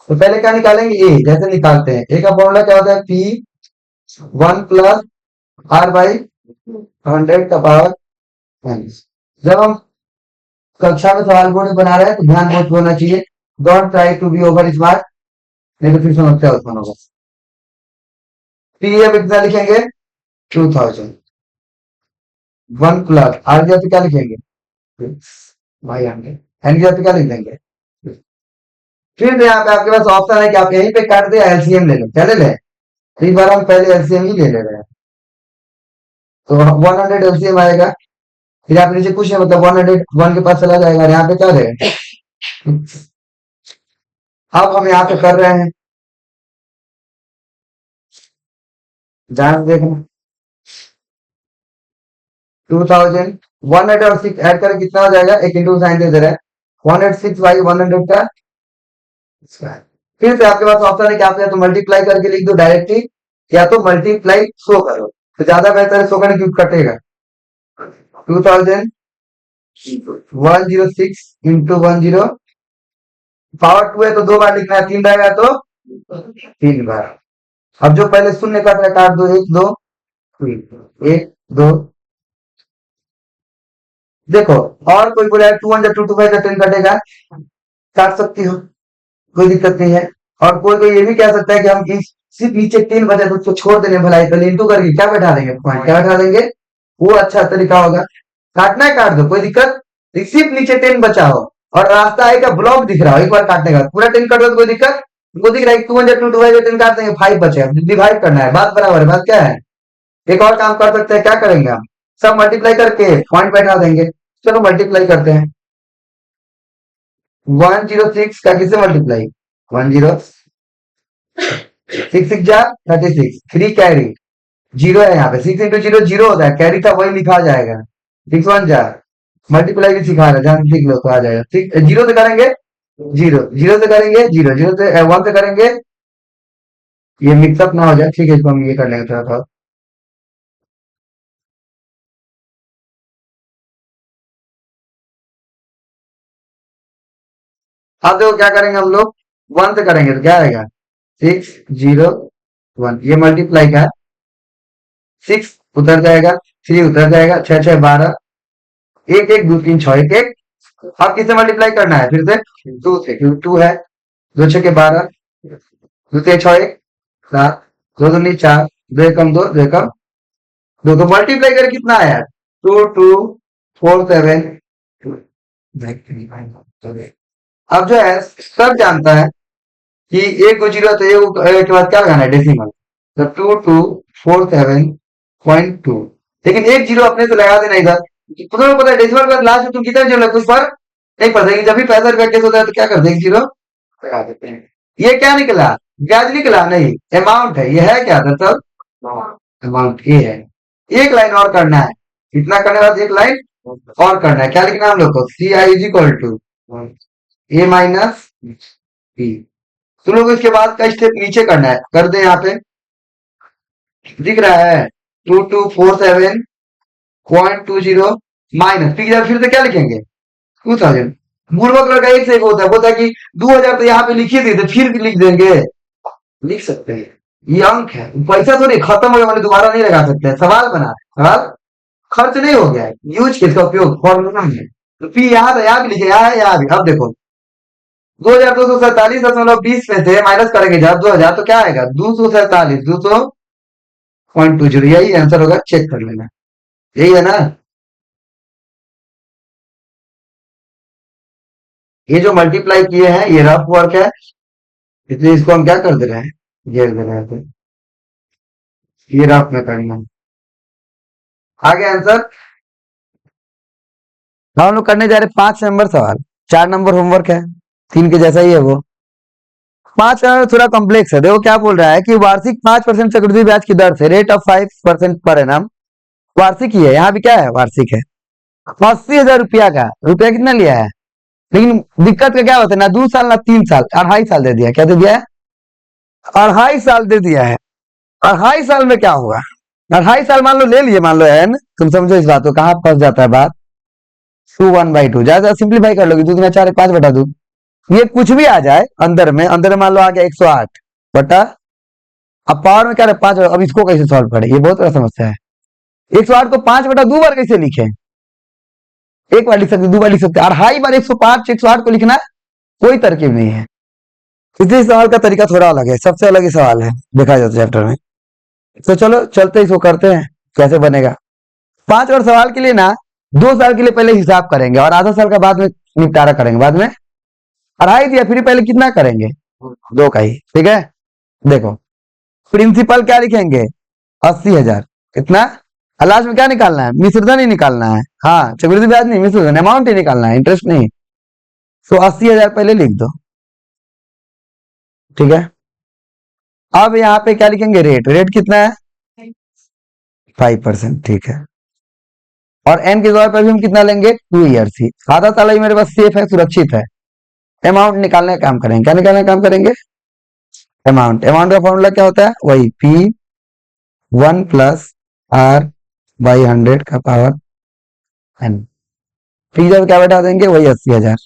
तो पहले क्या निकालेंगे? ए। जैसे निकालते हैं, ए का फॉर्मूला क्या होता है? P1 प्लस R बाई 100 का पावर माइनस। जब हम कक्षा में सवाल बोर्ड बना रहे हैं तो ध्यान बहुत होना चाहिए, don't try to be over smart, नहीं तो फिर समस्या उत्पन्न होगा। पी अब कितना लिखेंगे? 2000। 1 प्लस आर की क्या लिखेंगे? भाई 100, एन की क्या लिख देंगे? फिर यहाँ पे आपके पास ऑप्शन है कि आप यहीं पे काट दे, एलसीएम ले लो। क्या ले लें? इस बार हम पहले एलसीएम ही ले रहे हैं, तो 100 एलसीएम आएगा। फिर आप नीचे कुछ नहीं, मतलब 100 1 के पास चला जाएगा, और यहाँ पे क्या देगा? अब हम यहाँ पे कर रहे हैं, ध्यान से देखना। 2000 100 और 6 ऐड करके कितना हो जाएगा? एक इंटू साइन दे रहा है, 106 बाई 100 का स्क्वायर। फिर से आपके पास ऑप्शन है कि आप या तो मल्टीप्लाई करके लिख दो डायरेक्टली, या तो मल्टीप्लाई शो करो, तो ज्यादा बेहतर है शो करने, क्योंकि कटेगा। 2106 इंटू 10, पावर 2 है तो 2 बार लिखना है, 3 रहेगा तो 3 बार। अब जो पहले शून्य कट रहा है काट दो, 1 2 1 2। देखो, और कोई बोला 200 2 5 10 कटेगा, काट सकती हो, कोई दिक्कत नहीं है। और कोई कोई ये भी कह सकता है कि हम इस सिर्फ नीचे 3 बचे तो उसको छोड़ देने भलाई, पहले इंटू करके क्या बैठा देंगे? पॉइंट क्या बैठा देंगे? वो अच्छा तरीका होगा। काटना है काट दो, कोई दिक्कत। सिर्फ नीचे 10 बचा हो और रास्ता आएगा, ब्लॉक दिख रहा हो, एक बार काटने का पूरा 10 काट दो तो कोई दिक्कत। उनको दिख रहा है 200 2 5 10 काट देंगे, 5 बचे, डिवाइड करना है, बात बराबर है। बात क्या है? एक और काम कर सकते हैं, क्या करेंगे हम? सब मल्टीप्लाई करके पॉइंट बैठा देंगे। चलो मल्टीप्लाई करते हैं। 106 का किससे मल्टीप्लाई? 106 जा 36, 3 कैरी, जीरो है यहाँ पे, 6 into 0 जीरो होता है, कैरी था वही लिखा जाएगा। 6 1 जा मल्टीप्लाई भी सिखा रहा है, जहाँ लिख लो तो आ जाएगा। जीरो से करेंगे जीरो, जीरो से करेंगे जीरो, जीरो से 1 से करेंगे, ये मिक्सअप ना हो जाए, ठीक है, इसको हम ये कर लेंगे थोड़ा थोड़ा। अब देखो क्या करेंगे हम लोग, 1 से करेंगे तो क्या आएगा? 6 0 1, ये मल्टीप्लाई का 6 उतर जाएगा, 3 उतर जाएगा, 6 6 12, 1 1 2 3 6 1 1। अब किससे मल्टीप्लाई करना है? फिर से 2 से, क्योंकि 2 है, 2 6 12, 2 से 6 1 7, 2 2 4, 2 एकम 2, 2 एकम 2, तो मल्टीप्लाई करके कितना आया? 2 2 4 7। अब जो है सब जानता है कि एक को जीरो तो एक के बाद क्या लगाना है? डेसिमल। तो 2247.2, लेकिन एक जीरो अपने से लगा देना इधर, तुम्हें पता है डेसिमल के बाद लास्ट में तुम कितने जीरो लगते, कुछ फर्क नहीं पड़ता, कि जब भी पैसा रुपया केस होता है तो क्या करते हैं? एक जीरो लगा देते हैं। ये क्या निकला? ब्याज निकला? नहीं, अमाउंट है। ये है क्या दरअसल? अमाउंट ये है। एक लाइन और करना है, इतना करने के बाद एक लाइन और करना है। क्या लिखना है हम लोग को? C I is equal to A minus B. तुम लोग इसके बाद का स्टेप नीचे करना है, कर दे यहाँ पे, दिख रहा है 2247.20 माइनस, फिर से क्या लिखेंगे? 2000। मूर्ख लड़का एक से एक होता है, बोलता है कि 2000 तो यहाँ पे लिखी थी तो फिर भी लिख देंगे। लिख सकते हैं, ये अंक है, पैसा तो नहीं खत्म हो गया, मैंने दोबारा नहीं लगा सकते हैं। सवाल बना, सवाल खर्च नहीं हो गया है, यूज किसका उपयोग फॉर्मूला है। तो फिर यहाँ था, यहाँ भी लिखे, यहाँ है, यहाँ भी। अब देखो 2247.20 में से माइनस करेंगे जब 2000 तो क्या आएगा? 247, 200.20, यही आंसर होगा, चेक कर लेना। यही है ना? ये जो मल्टीप्लाई किए हैं ये रफ वर्क है, इसलिए इसको हम क्या कर दे रहे हैं? घेर दे रहे हैं, ये रफ में करना है। आगे आंसर हम लोग करने जा रहे हैं 5 नंबर सवाल, 4 नंबर होमवर्क है, 3 के जैसा ही है वो। 5 थोड़ा कॉम्प्लेक्स है। देखो क्या बोल रहा है कि वार्षिक 5% चक्रवृद्धि ब्याज की दर से, रेट ऑफ 5% पर एनम, वार्षिक ही है, यहाँ भी क्या है? वार्षिक है। 80,000 रुपया का, रुपया कितना लिया है? लेकिन दिक्कत का क्या होता है ना, 2 साल ना 3 साल, 2.5 साल दे दिया। क्या दे दिया है? 2.5 साल दे दिया है। 2.5 साल में क्या होगा? 2.5 साल मान लो ले लिए, मान लो एन, तुम समझो इस बात को, कहाँ फंस जाता है बात। 2 1/2, ज्यादा सिंप्लीफाई कर लोगे, 2 2 4 5/2, ये कुछ भी आ जाए अंदर में, अंदर में मान लो आ गया 108 बटा, अब पावर में क्या है? 5। अब इसको कैसे सॉल्व करें? ये बहुत बड़ा समस्या है। 108 को 5/2 बार कैसे लिखे? एक बार लिख सकते, 2 बार लिख सकते, 2.5 बार 105 108 को लिखना कोई तरकीब नहीं है। इसी सवाल का तरीका थोड़ा अलग है, सबसे अलग ही सवाल है देखा जाए तो चैप्टर में। तो चलो चलते इसको करते हैं, कैसे बनेगा। 5 और सवाल के लिए ना 2 साल के लिए पहले हिसाब करेंगे और आधा साल का बाद में निपटारा करेंगे। बाद में 2.5 दिया, फिर पहले कितना करेंगे? 2 का ही, ठीक है। देखो प्रिंसिपल क्या लिखेंगे? 80,000। कितना? लास्ट में क्या निकालना है? मिश्रधन ही निकालना है। हाँ, चक्रवृद्धि ब्याज नहीं, मिश्रधन, अमाउंट ही निकालना है, इंटरेस्ट नहीं। तो 80,000 पहले लिख दो, ठीक है। अब यहाँ पे क्या लिखेंगे? रेट, रेट कितना है? 5%, ठीक है। और एन के तौर पर भी हम कितना लेंगे? 2 ईयर्स ही, आधा साल ही मेरे पास सेफ है, सुरक्षित है। अमाउंट निकालने का काम करेंगे। क्या निकालने का काम करेंगे? अमाउंट। अमाउंट का फॉर्मूला क्या होता है? वही P1 प्लस R/100 का पावर n। ठीक, जब क्या बैठा देंगे? वही 80,000,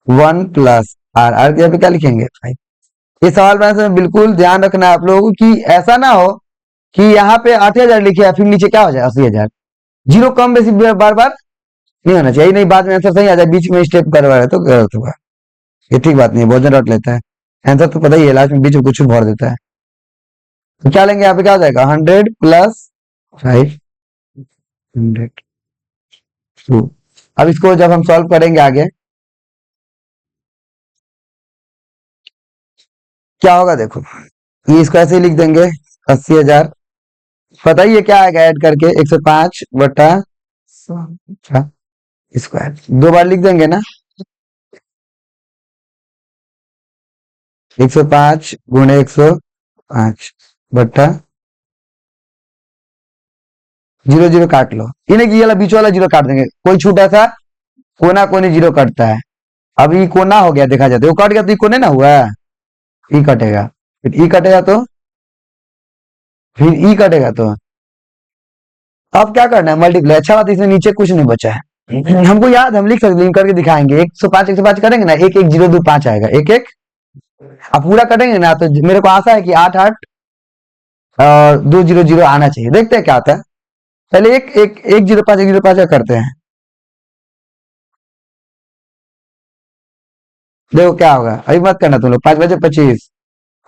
1 प्लस R, R की जगह क्या लिखेंगे? 5। ये सवाल बनाने समय बिल्कुल ध्यान रखना है आप लोगों को कि ऐसा ना हो कि यहाँ पे 8,000 लिखे है, फिर नीचे क्या हो जाए? 80,000। जीरो कम बेसी बार बार नहीं होना चाहिए, नहीं बाद में आंसर सही आ जाए, बीच में स्टेप करवा रहे तो गलत होगा। ये ठीक बात नहीं है, बहुत जन रट लेता है आंसर, तो पता ही है, लास्ट में बीच में कुछ भर देता है। तो क्या लेंगे यहाँ पे? क्या हो जाएगा? 100 प्लस 500 2। अब इसको जब हम सॉल्व करेंगे आगे क्या होगा देखो, ये इसको ऐसे ही लिख देंगे 80,000, पता ही है क्या आएगा ऐड करके? 105 बटा 100। स्क्वायर 2 बार लिख देंगे ना। 105 गुणे 105 बट्टा 0 0 काट लो, इन्हें ये वाला बीच वाला जीरो काट देंगे, कोई छूटा था कोना कोने जीरो कटता है। अब ये कोना हो गया, देखा जाता है वो कट गया तो ये कोने ना हुआ, ई कटेगा, फिर ई कटेगा तो फिर ई कटेगा तो अब क्या करना है मल्टीप्लाई। अच्छा बात है, इसमें नीचे कुछ नहीं बचा है, हमको याद, हम लिख सकते लिंक करके दिखाएंगे। 105 करेंगे ना, 1 1 0 2 5 आएगा, 1 1। अब पूरा करेंगे ना तो मेरे को आशा है कि 8 8 और 2 0 0 आना चाहिए। देखते हैं क्या आता है। पहले 1 1 1 0 5 1 0 5 का करते हैं, देखो क्या होगा। अभी मत करना तुम लोग, 5 बजे 25,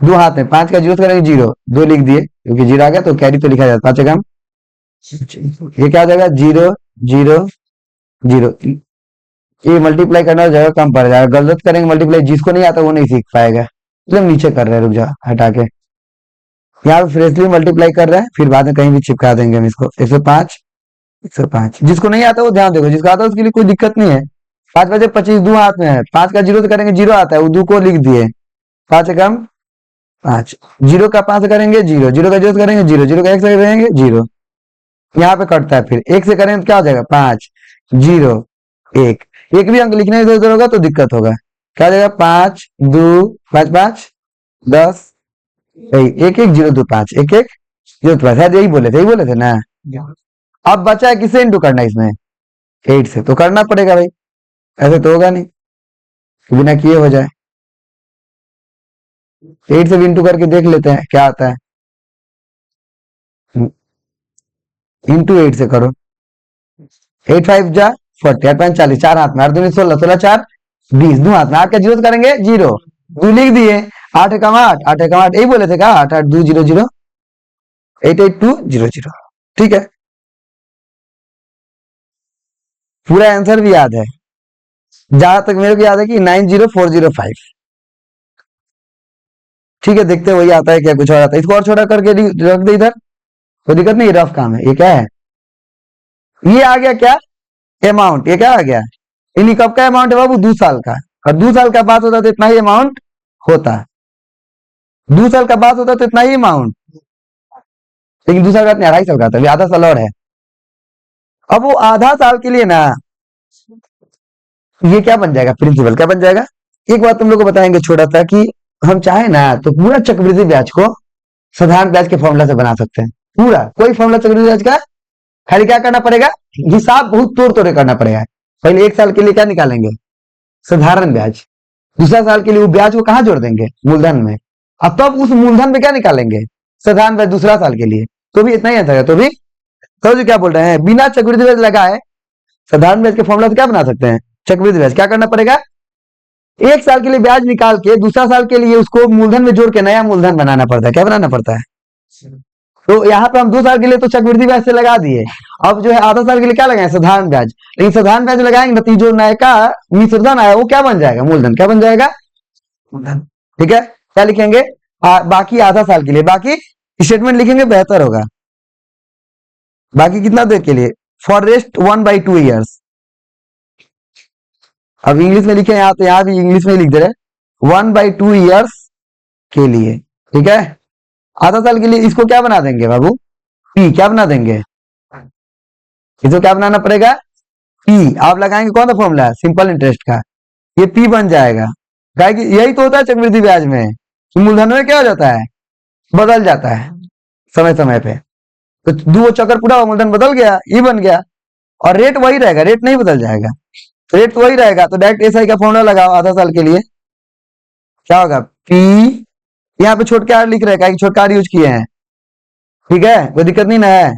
दो हाथ में 5 का जीरो से करेंगे जीरो, 2 लिख दिए क्योंकि जीरो आ गया तो कैरी तो लिखा जाता है 5 कम। ये क्या हो जाएगा 0 0 0, ये मल्टीप्लाई करना जगह कम पड़ जाएगा, गलत करेंगे मल्टीप्लाई, जिसको नहीं आता वो नहीं सीख पाएगा। मतलब नीचे कर रहे हैं, रुक जा हटा के, यहाँ पे फ्रेशली मल्टीप्लाई कर रहे हैं, फिर बाद में कहीं भी चिपका देंगे हम इसको। 105 जिसको नहीं आता वो ध्यान देखो, जिसको आता है उसके लिए कोई दिक्कत नहीं है। 5 बजे 25 दो हाथ में है, 5 का जीरो से करेंगे जीरो आता है, वो दो को लिख दिए, 5 कम 5, जीरो का 5 से करेंगे जीरो, जीरो का जीरो से करेंगे जीरो, जीरो का 1 से करेंगे जीरो, यहाँ पे कटता है, फिर 1 से करेंगे तो क्या हो जाएगा 5 0 1, एक भी अंक लिखने इधर उधर होगा तो दिक्कत होगा। क्या हो जाएगा 5 2 5 5 10, 1 1 0 2 5 1 1 0 2 5, शायद यही बोले थे ना। अब बचा है किसे इंटू करना है इसमें, 8 से तो करना पड़ेगा भाई, ऐसे तो होगा नहीं कि बिना किए हो जाए। 8 से भी इंटू करके देख लेते हैं क्या आता है, इंटू 8 से करो, 8 5 जा 40, 8 5 40, 4 हाथ में, 8 दूनी 16, 16 4 20, दो हाथ में 8 का जीरो से करेंगे जीरो, दो लिख दिए, 8 एकम 8, 8 एकम 8 यही बोले थे क्या, 8 8 2 0 0 8 8 2 0 0, ठीक है। पूरा आंसर भी याद है, जहां तक मेरे को याद है कि 90405, ठीक है। देखते हैं वही आता है क्या, कुछ और आता है, इसको और छोटा करके रख दे इधर, कोई दिक्कत नहीं, रफ काम है। ये क्या है, ये आ गया क्या अमाउंट, ये क्या आ गया, इन्हीं कब का अमाउंट है बाबू, 2 साल का, और 2 साल का बात होता तो इतना ही अमाउंट होता, 2 साल का बात होता तो इतना ही अमाउंट, लेकिन 2 साल का नहीं, 2.5 साल का था, अभी आधा साल और है। अब वो आधा साल के लिए ना, ये क्या बन जाएगा, प्रिंसिपल क्या बन जाएगा। एक बात तुम लोग को बताएंगे छोटा सा, कि हम चाहे ना तो पूरा चक्रवृद्धि ब्याज को साधारण ब्याज के फॉर्मूला से बना सकते हैं, पूरा कोई फॉर्मूला चक्रवृद्धि ब्याज का, खाली क्या करना पड़ेगा, हिसाब बहुत तोड़ तोड़े करना पड़ेगा। पहले 1 साल के लिए क्या निकालेंगे, साधारण ब्याज, दूसरा साल के लिए वो ब्याज को कहाँ जोड़ देंगे, मूलधन में, अब तब उस मूलधन में क्या निकालेंगे, साधारण ब्याज दूसरा साल के लिए, तो भी इतना ही आता है। तो भी समझो क्या बोल रहे हैं, बिना चक्रवृद्धि ब्याज लगाए साधारण ब्याज के फॉर्मूला से क्या बना सकते हैं, चक्रवृद्धि ब्याज। क्या करना पड़ेगा, 1 साल के लिए ब्याज निकाल के दूसरा साल के लिए उसको मूलधन में जोड़ के नया मूलधन बनाना पड़ता है, क्या बनाना पड़ता है। तो यहाँ पे हम 2 साल के लिए तो चक्रवृद्धि ब्याज से लगा दिए, अब जो है आधा साल के लिए क्या लगाए, साधारण ब्याज, लेकिन साधारण ब्याज लगाएंगे ना तो जो नया मिश्रधन आया वो क्या बन जाएगा, मूलधन, क्या बन जाएगा मूलधन, ठीक है। क्या लिखेंगे, बाकी आधा साल के लिए, बाकी स्टेटमेंट लिखेंगे बेहतर होगा, बाकी कितना देर के लिए, फॉर रेस्ट 1/2 ईयर्स। अब इंग्लिश में लिखे यहाँ तो यहाँ भी इंग्लिश में लिख दे रहे 1/2 ईयर्स के लिए, ठीक है। आधा साल के लिए इसको क्या बना देंगे बाबू, पी, क्या बना देंगे, इसको क्या बनाना पड़ेगा, पी। आप लगाएंगे कौन सा फॉर्मूला, सिंपल इंटरेस्ट का, ये पी बन जाएगा। क्या कि यही तो होता है चक्रवृद्धि ब्याज में, कि मूलधन में क्या हो जाता है, बदल जाता है समय समय पे, तो दो चक्कर पूरा मूलधन बदल गया, ये बन गया, और रेट वही रहेगा, रेट नहीं बदल जाएगा, रेट तो वही रहेगा। तो डायरेक्ट एसआई का फॉर्मूला लगाओ आधा साल के लिए, क्या होगा पी, यहाँ पे छोटका लिख रहे हैं, छोटका यूज किए हैं, ठीक है, कोई दिक्कत नहीं ना है।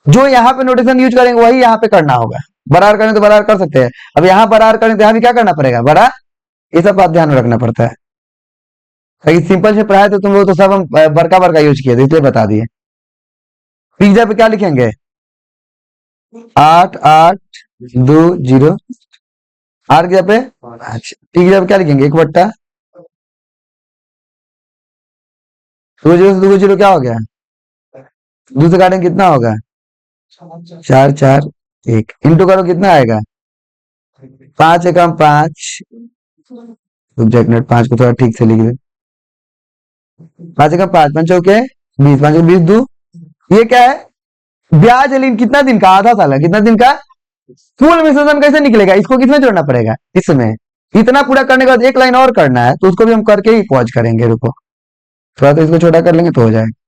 जो यहाँ पे नोटेशन यूज करेंगे वही यहाँ पे करना होगा, बराबर करें तो बराबर कर सकते हैं, अब यहाँ बराबर करें तो यहाँ भी क्या करना पड़ेगा, बड़ा, ये सब बात ध्यान में रखना पड़ता है। लेकिन सिंपल से पढ़ाए तो तुम लोग तो सब हम बड़का बड़का यूज किए थे, इसलिए बता दिए। पिज्जा पे क्या लिखेंगे, 8 8 2 0, आर की जगह पे, अच्छा पिज्जा पे क्या लिखेंगे, 1/2, 2 0 से 2 0 क्या हो गया, 2 से काटेंगे कितना होगा, 4 4 एक इंटू करो कितना आएगा 5 एकम 5 5 को थोड़ा ठीक से लिख दे 5 एकम 5 5 चौके 20 5 20 दो ये क्या है ब्याज ऋण कितना दिन का आधा साल का कितना दिन का कुल विसर्जन कैसे निकलेगा इसको किसमें जोड़ना पड़ेगा इसमें इतना पूरा करने के बाद एक लाइन और करना है तो उसको भी हम करके ही पहुंच करेंगे रुको थोड़ा तो इसको छोटा कर लेंगे तो हो जाएगा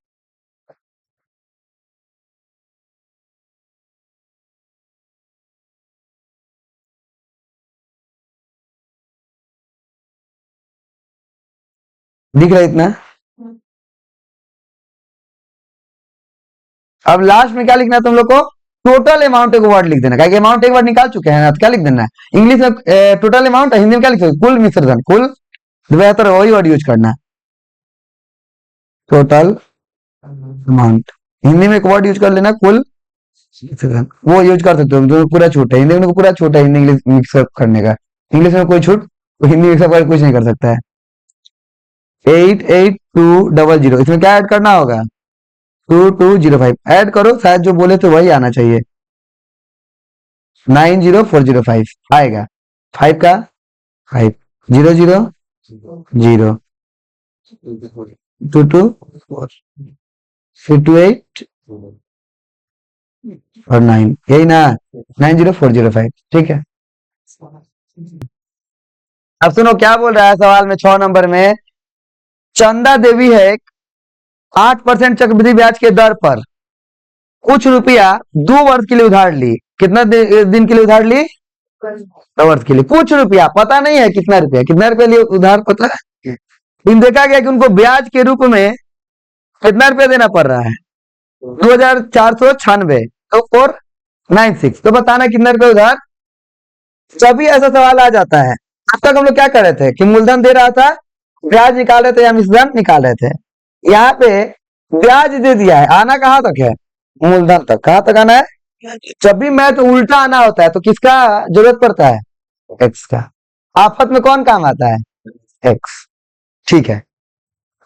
दिख रहा है इतना अब लास्ट में क्या लिखना है तुम लोग को टोटल अमाउंट एक वर्ड लिख देना क्या अमाउंट एक वर्ड निकाल चुके हैं ना तो क्या लिख देना है इंग्लिश में टोटल अमाउंट हिंदी में क्या लिख सकते कुल विसर्जन कुल बेहतर वही वर्ड यूज करना है टोटल अमाउंट हिंदी में एक वर्ड यूज कर लेना कुल विसर्जन वो यूज कर सकते हो तो पूरा छूट है हिंदी में पूरा छूट है हिंदी इंग्लिश मिक्सअप करने का इंग्लिश में कोई छूट तो हिंदी मिक्सअप कर कुछ नहीं कर सकता है 88200 इसमें क्या ऐड करना होगा 2205 ऐड करो शायद जो बोले थे वही आना चाहिए 90405 आएगा 5 का 5 000 22 फिर 28 और 9 यही ना 90405 ठीक है अब सुनो क्या बोल रहा है सवाल में 6 नंबर में चंदा देवी है 8% चक्रवृद्धि ब्याज के दर पर कुछ रुपया 2 वर्ष के लिए उधार ली कितना दिन के लिए उधार ली 2 वर्ष के लिए कुछ रुपया पता नहीं है कितना रुपया लिए उधार पता है इन देखा गया कि उनको ब्याज के रूप में कितना रुपया देना पड़ रहा है 2496 तो 496 तो बताना कितना रुपया उधार तभी ऐसा सवाल आ जाता है अब तक हम लोग क्या कर रहे थे कि मूलधन दे रहा था ब्याज निकाल रहे थे या मिश्रण निकाल रहे थे यहाँ पे ब्याज दे दिया है आना कहाँ तक है मूलधन तक कहाँ तक आना है जब भी मैथ उल्टा आना होता है तो किसका जरूरत पड़ता है एक्स का आफत में कौन काम आता है एक्स ठीक है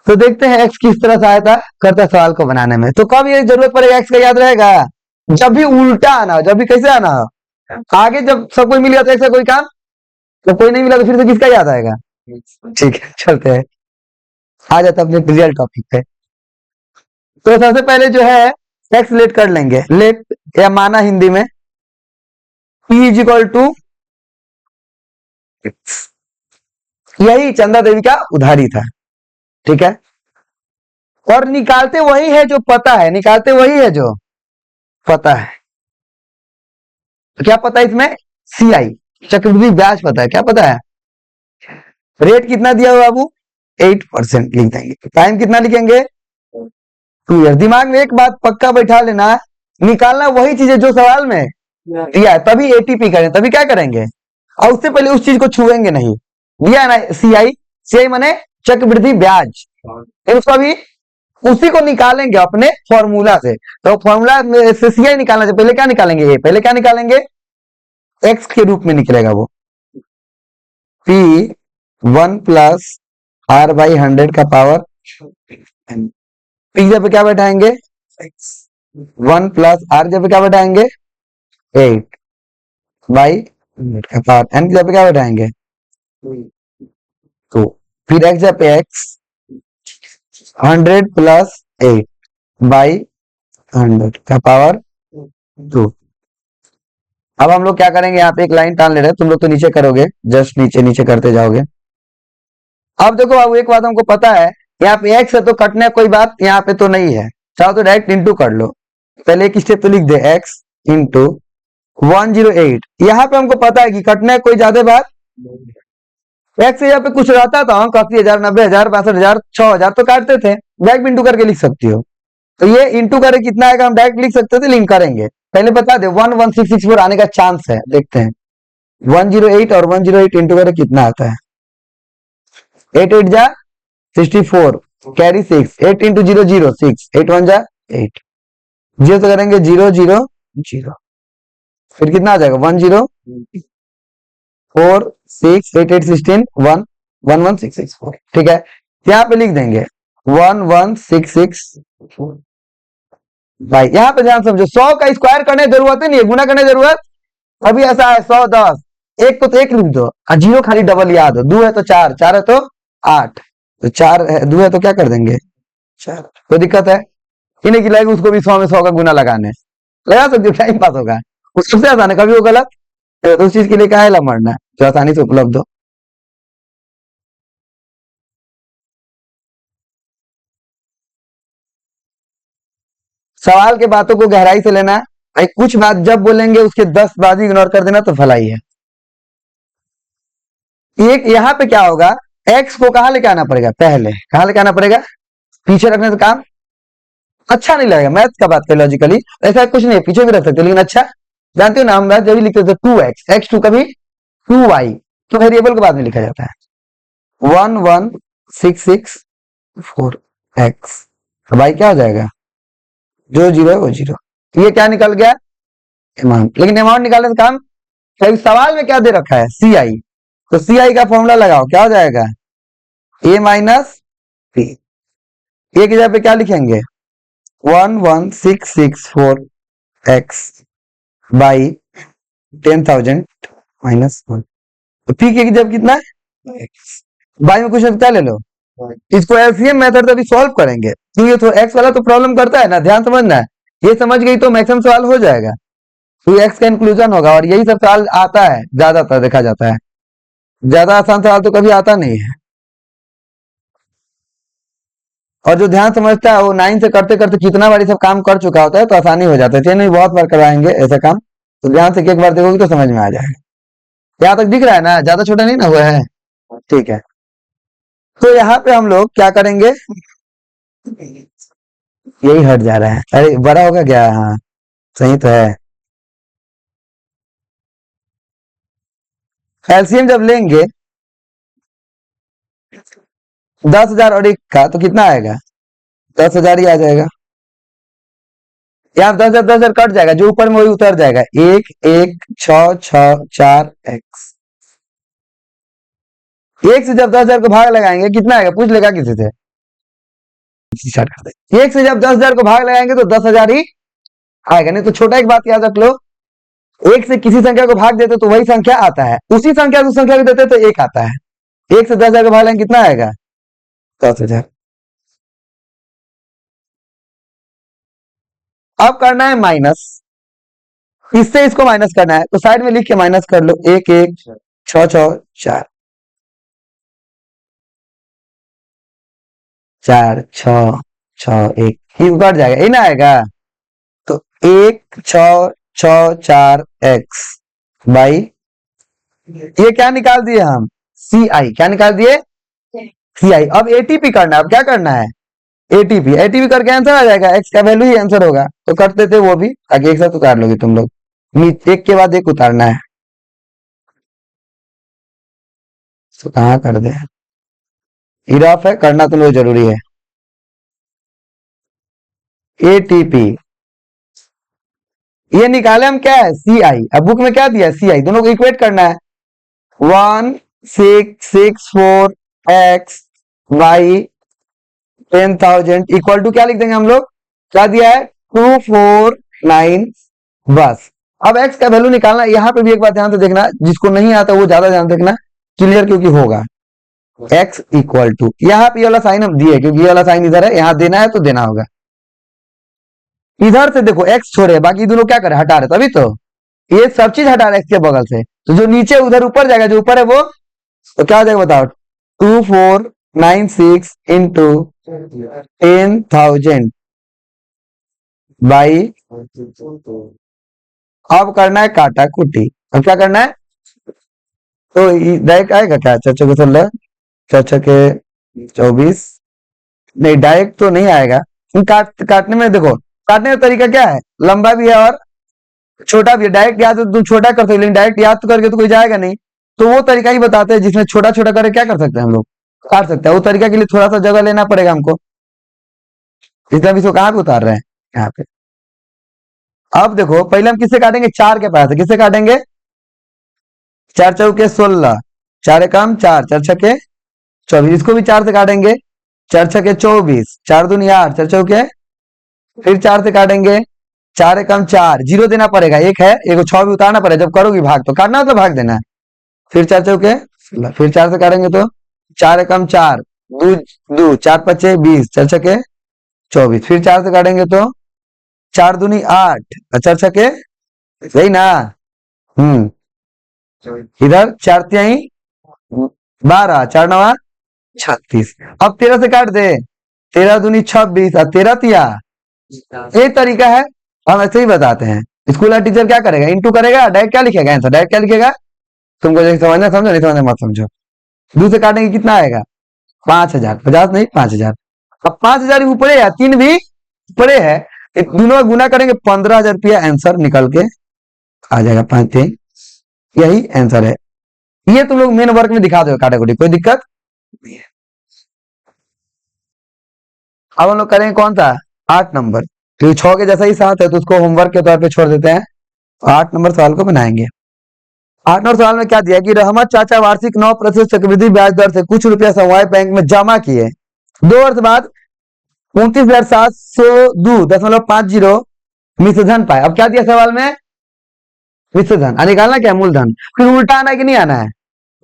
तो देखते हैं एक्स किस तरह सहायता करता है सवाल को बनाने में तो कब ये जरूरत पड़ेगा एक्स का याद रहेगा जब भी उल्टा आना हो जब भी कैसे आना हो आगे जब सब कोई मिल गया तो एक्स का कोई काम तो कोई नहीं मिला तो फिर से किसका याद आएगा ठीक है चलते हैं आ जाता अपने रियल टॉपिक पे तो सबसे पहले जो है एक्स लेट कर लेंगे लेट या माना हिंदी में P इज इक्वल टू यही चंदा देवी का उधारी था ठीक है और निकालते वही है जो पता है निकालते वही है जो पता है तो क्या पता है इसमें CI चक्रवृद्धि ब्याज पता है क्या पता है रेट कितना दिया हुआ बाबू 8% लिख देंगे टाइम कितना लिखेंगे 2 ईयर दिमाग में एक बात पक्का बैठा लेना निकालना वही चीज है जो सवाल में दिया है तभी ATP करें तभी क्या करेंगे और उससे पहले उस चीज को छुएंगे नहीं दिया है ना CI माने चक्रवृद्धि ब्याज फिर उसको भी उसी को निकालेंगे अपने फॉर्मूला से तो फॉर्मूला से CI निकालना से पहले क्या निकालेंगे पहले क्या निकालेंगे एक्स के रूप में निकलेगा वो P 1 प्लस R बाई 100 का पावर P जब क्या बैठाएंगे 1 प्लस R जब क्या बैठाएंगे 8 बाई 100 का पावर N जब क्या बैठाएंगे तो फिर x जब x 100 प्लस 8 बाई 100 का पावर 2 अब हम लोग क्या करेंगे यहाँ पे एक लाइन टान ले रहे हैं तुम लोग तो नीचे करोगे जस्ट नीचे नीचे करते जाओगे अब देखो बाबू एक बात हमको पता है यहाँ पे x है तो कटने कोई बात यहाँ पे तो नहीं है चाहो तो डायरेक्ट इंटू कर लो पहले एक स्टेप तो लिख दे x इंटू 108 यहाँ पे हमको पता है कि कटने कोई ज्यादा बात x यहाँ पे कुछ रहता था 80,000 90,000 62,000 6,000 तो काटते थे डायरेक्ट इंटू करके लिख सकती हो तो ये इंटू करके कितना आएगा हम डायरेक्ट लिख सकते थे लिंक करेंगे पहले बता दे 11664 आने का चांस है देखते हैं 108 और 108 इंटू करके कितना आता है 8 8 जा 64 कैरी 6 8 इंटू 0 0 6 8 1 जा 8 जीरो तो करेंगे 0 0 0 फिर कितना आ जाएगा 1 0 4 6 8 8 16 1 1 1 6 6 4 ठीक है यहाँ पे लिख देंगे 1 1 6 6 4 भाई यहाँ पे ध्यान समझो, 100 का स्क्वायर करने की जरूरत ही नहीं है, गुना करने की जरूरत। अभी ऐसा है 100 10, एक को तो एक लिख दो और जीरो खाली डबल याद हो, 2 है तो 4, 4 है तो 8, तो 4 है 2 है तो क्या कर देंगे 4। कोई दिक्कत है? इन्हें की लगेगी उसको भी 100 में 100 का गुना लगाने, लगा सकते हो, टाइम पास होगा। वो सबसे आसान है, कभी वो गलत तो उस चीज के लिए क्या है मरना, जो आसानी से उपलब्ध हो। सवाल के बातों को गहराई से लेना है भाई, कुछ बात जब बोलेंगे उसके 10 बात इग्नोर कर देना तो भलाई है। एक यहाँ पे क्या होगा, एक्स को कहां लेके आना पड़ेगा, पहले कहां लेके आना पड़ेगा, पीछे रखने से काम अच्छा नहीं लगेगा। मैथ का बात करें लॉजिकली, ऐसा कुछ नहीं है, पीछे भी रख सकते लेकिन अच्छा, जानते हो ना हम मैथ जब भी लिखते थे 2x x2 कभी 2y, तो वेरिएबल के बाद में लिखा जाता है 11664x, भाई क्या हो जाएगा, जो जीरो है वो जीरो। तो ये क्या निकल गया, अमाउंट। लेकिन अमाउंट निकालने से काम, सवाल में क्या दे रखा है सी आई, तो सी आई का फॉर्मूला लगाओ, क्या हो जाएगा ए माइनस बी। ए की जगह पे क्या लिखेंगे 11664x बाई 10,000 माइनस 1, तो पी की जब कितना है बाई में कुछ क्या ले लो, इसको एलसीएम मेथड से भी सॉल्व करेंगे, क्योंकि तो एक्स वाला तो प्रॉब्लम करता है ना, ध्यान समझना है। ये समझ गई तो मैक्सिमम सवाल हो जाएगा, तो एक्स का इंक्लूजन होगा, और यही सब सवाल आता है ज्यादातर, देखा जाता है। ज्यादा आसान सवाल तो कभी आता नहीं है, और जो ध्यान समझता है वो 9 से करते करते कितना बार सब काम कर चुका होता है, तो आसानी हो जाता है। चलिए नहीं, बहुत बार करवाएंगे ऐसा काम, तो ध्यान से एक बार देखोगे तो समझ में आ जाएगा। यहाँ तक दिख रहा है ना, ज्यादा छोटा नहीं ना हुआ है, ठीक है। तो यहाँ पे हम लोग क्या करेंगे, यही हट जा रहा है, अरे बड़ा होगा क्या, हाँ सही तो है। एलसीएम जब लेंगे 10,000 और 1 का तो कितना आएगा, 10,000 ही आ जाएगा। यहाँ 10,000 10,000 कट जाएगा, जो ऊपर में वही उतर जाएगा, 1 1 6 6 4 x। 1 से जब 10,000 को भाग लगाएंगे कितना आएगा, पूछ लेगा किसी से, स्टार्ट कर दे। 1 से जब 10,000 को भाग लगाएंगे तो 10,000 ही आएगा, नहीं तो छोटा एक बात याद रख लो, 1 से किसी संख्या को भाग देते तो वही संख्या आता है, उसी संख्या को संख्या को देते तो 1 आता है। 1 से 10,000 को भाग लगाएंगे कितना आएगा 10,000। अब करना है माइनस, इससे इसको माइनस करना है, तो साइड में लिख के माइनस कर लो, 1 1 6 6 4 4 6 6 1, ये कट जाएगा, ये ना आएगा, तो 1 6 6 4 x बाई, ये क्या निकाल दिए हम, सी आई, क्या निकाल दिए सी आई। अब एटीपी करना है, अब क्या करना है एटीपी, एटीपी करके आंसर आ जाएगा, एक्स का वैल्यू ही आंसर होगा, तो करते थे वो भी, ताकि एक साथ उतार लोगे तुम लोग, एक के बाद एक उतारना है, तो कहाँ कर दे, इराफ है करना तुम लोग जरूरी है। एटीपी ये निकाले हम, क्या है सी आई, अब बुक में क्या दिया सी आई, दोनों को इक्वेट करना है, 1,664 एक्स बाई 10,000 इक्वल टू क्या लिख देंगे हम लोग, क्या दिया है 249, बस। अब x का वैल्यू निकालना, यहाँ पे भी एक बात ध्यान से देखना, जिसको नहीं आता वो ज्यादा ध्यान देखना, क्लियर क्योंकि होगा, x इक्वल टू, यहाँ पे ये वाला साइन हम दिए क्योंकि ये वाला साइन इधर है, यहाँ देना है तो देना होगा। इधर से देखो x छोड़े, बाकी दोनों क्या करे हटा रहे, तभी तो ये सब चीज हटा रहे x के बगल से, तो जो नीचे उधर ऊपर जाएगा, जो ऊपर है वो, तो क्या हो जाएगा बताओ, 2496 इंटू 10,000 बाई, अब करना है काटा कुटी, अब क्या करना है, तो डायरेक्ट आएगा क्या, चाचा को 16, चाचा के 24, नहीं डायरेक्ट तो नहीं आएगा, काटने में देखो, काटने का तरीका क्या है, लंबा भी है और छोटा भी है, डायरेक्ट याद तुम छोटा कर सकते, लेकिन डायरेक्ट याद तो करके तो कोई जाएगा नहीं, तो वो तरीका ही बताते हैं जिसमें छोटा छोटा करके क्या कर सकते हैं हम लोग, काट सकते हैं। वो तरीका के लिए थोड़ा सा जगह लेना पड़ेगा हमको, इसलिए हम इसको कहाँ पे उतार रहे हैं, यहाँ पे। अब देखो पहले हम किससे काटेंगे, 4 के पास है, किससे काटेंगे, 4 चौके 16, 4 एकम 4, 4 छके 24, इसको भी 4 से काटेंगे, 4 छके 24, 4 दूनी 8, 4 चौके फिर 4 से काटेंगे, 4 एकम 4, जीरो देना पड़ेगा, एक है, एक 6 भी उतारना पड़ेगा, जब करोगी भाग तो काटना मतलब भाग देना है। फिर 4 चौके 16, फिर 4 से काटेंगे तो 4 एकम 4, दो दो, 4 पच्चे 20, 4 छके 24, फिर 4 से काटेंगे तो 4 दूनी 8, 4 छके, यही ना। इधर 4 तिहाई 12, 4 नवा 36। अब 13 से काट दे, 13 दूनी 26 और 13 तिया, एक तरीका है, हम ऐसे ही बताते हैं। स्कूल का टीचर क्या करेगा, इंटू करेगा, डायरेक्ट क्या लिखेगा आंसर, डायरेक्ट क्या लिखेगा, तुमको जो समझना समझो, नहीं समझना मत समझो। 2 से काटेंगे कितना आएगा, 5000, 50 नहीं 5000। अब 5000 ऊपरे है, 3 भी ऊपरे है, दोनों का गुना करेंगे 15,000 रुपया आंसर निकल के आ जाएगा। 5 यही आंसर है। ये तुम लोग मेन वर्क में दिखा दो कैटेगरी, कोई दिक्कत नहीं है। अब हम लोग करेंगे कौन सा, 8 नंबर, क्योंकि 6 के जैसा ही 7 है तो उसको होमवर्क के तौर पे छोड़ देते हैं। 8 नंबर सवाल को बनाएंगे। 8 नंबर सवाल में क्या दिया कि रहमत चाचा वार्षिक 9% चक्रवृद्धि ब्याज दर से कुछ रुपया समवाय बैंक में जमा किए, 2 वर्ष बाद 29,702.50 मिश्रधन पाए। अब क्या दिया सवाल में, मिश्रधन निकालना, क्या मूलधन, फिर उल्टा आना है कि नहीं आना है,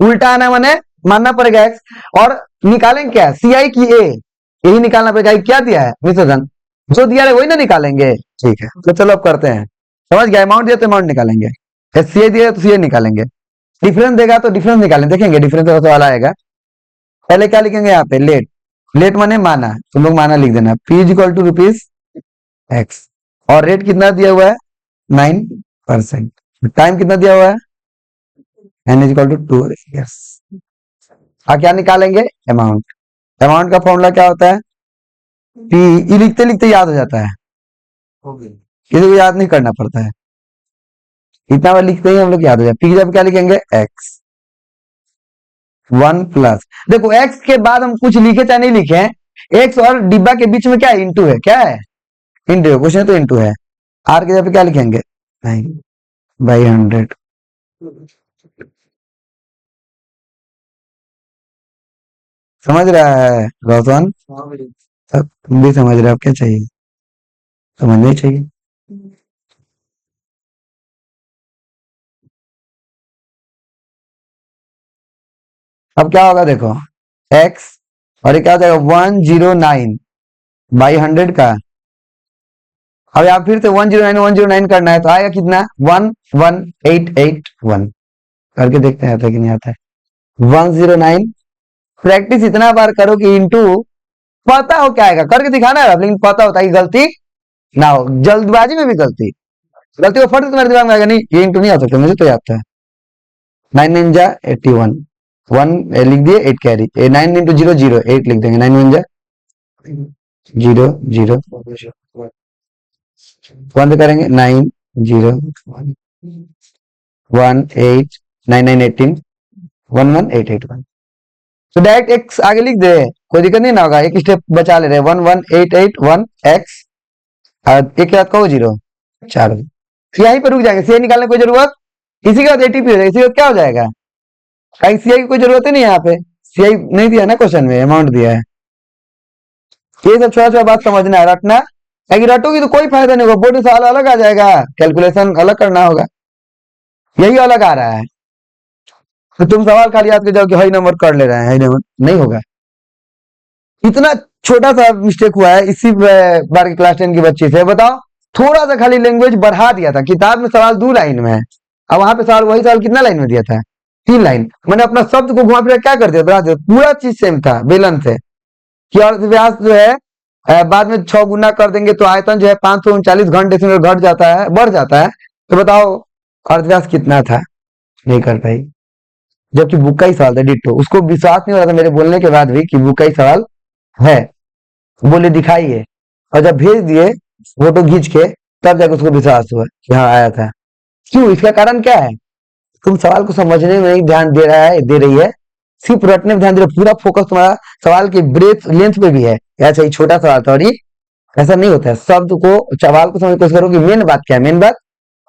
उल्टा आना माने मानना पड़ेगा एक्स, और निकालेंगे क्या, सीआई की ए, यही निकालना पड़ेगा। क्या दिया है, मिश्रधन, जो दिया है वही ना निकालेंगे। ठीक है, तो चलो अब करते हैं, समझ गया, अमाउंट दिया तो अमाउंट निकालेंगे, सीए दिया तो सीए निकालेंगे, डिफरेंस देगा तो डिफरेंस निकालेंगे, देखेंगे डिफरेंस का सवाल आएगा। पहले क्या लिखेंगे यहाँ पे, लेट, लेट माने माना, तुम लोग माना लिख देना, P is equal to rupees x, और रेट कितना दिया हुआ है 9%, टाइम कितना दिया हुआ है, n is equal to 2 years. क्या निकालेंगे, अमाउंट, अमाउंट का फॉर्मूला क्या होता है, पी, ये लिखते लिखते याद हो जाता है, किसी को याद नहीं करना पड़ता है, इतना बार लिखते ही हम लोग याद हो जाए। पी जब क्या लिखेंगे, एक्स 1 प्लस, देखो एक्स के बाद हम कुछ लिखे चाहे नहीं लिखे, एक्स और डिब्बा के बीच में क्या है, इंटू है, क्या है, इंटू, कुछ नहीं तो इंटू है। आर के जगह पे क्या लिखेंगे, 9/100। समझ रहा है रोशन, सब तुम भी समझ रहे हो, क्या चाहिए, समझना ही चाहिए। अब क्या होगा देखो, x और ये क्या हो जाएगा 109/100 का। अब यहाँ फिर से 109 करना है तो आएगा कितना, 11881 करके देखते हैं आता है कि नहीं आता है। 109, प्रैक्टिस इतना बार करो कि इंटू, पता हो क्या आएगा, करके दिखाना है, लेकिन पता होता है कि गलती ना हो, जल्दबाजी में भी गलती, गलती को फट से तुम्हारे दिमाग में आएगा, नहीं ये इंटू नहीं आ सकता, मुझे तो याद था। 9 9 जा 81, 1 लिख दिए, 8 कैरी, 9 इंटू 0 0, 8 लिख देंगे, 9 1 जा 0 0, 1 करेंगे 9 0 1 8 9 9 18 1 1 8 8 1, तो डायरेक्ट एक्स आगे लिख दे, कोई दिक्कत नहीं ना होगा, एक स्टेप बचा ले रहे, 1 1 8 8 1 एक्स, और एक के बाद कहो 0 4, यहीं पर रुक जाएंगे, सीआई निकालने की कोई जरूरत, इसी के बाद एटीपी हो जाएगा, इसी के बाद क्या हो जाएगा, कहीं सीआई की कोई जरूरत ही नहीं है, यहाँ पे सीआई नहीं दिया ना क्वेश्चन में, अमाउंट दिया है। ये सब छोटा छोटा बात समझना है, रटना, अगर रटोगी तो कोई फायदा नहीं होगा, बोर्ड में सवाल अलग आ जाएगा, कैलकुलेशन अलग करना होगा, यही अलग आ रहा है, तो तुम सवाल खाली याद कर जाओ कि हाई नंबर कर ले रहे हैं, हाई नंबर नहीं होगा। इतना छोटा सा मिस्टेक हुआ है इसी बार की क्लास 10 की बच्ची से, बताओ, थोड़ा सा खाली लैंग्वेज बढ़ा दिया था, किताब में सवाल 2 लाइन में है, अब वहां पे सवाल, वही सवाल कितना लाइन में दिया था, 3 लाइन, मैंने अपना शब्द को घुमा फिरा क्या कर दिया, बढ़ा दिया, पूरा चीज सेम था बेलन से, कि अर्थव्यास जो है बाद में 6 गुना कर देंगे तो आयतन जो है 539 घन डेसिमल घट जाता है, बढ़ जाता है, तो बताओ अर्थव्यास कितना था, नहीं कर पाई, जबकि बुक का ही सवाल था डिट्टो, उसको विश्वास नहीं हो रहा था मेरे बोलने के बाद भी कि बुक का ही सवाल है, बोले दिखाइए, और जब भेज दिए फोटो खींच के, तब जाकर उसको विश्वास हुआ कि हाँ आया था। क्यों, इसका कारण क्या है, तुम सवाल को समझने में नहीं ध्यान दे रहा है, दे रही है, सिर्फ रटने में ध्यान दे रहे, पूरा फोकस तुम्हारा सवाल की ब्रेथ लेंथ पे भी है, ऐसा ही छोटा सवाल था, और ये ऐसा नहीं होता है, शब्द को, सवाल को समझने की कोशिश करो कि मेन बात क्या है, मेन बात,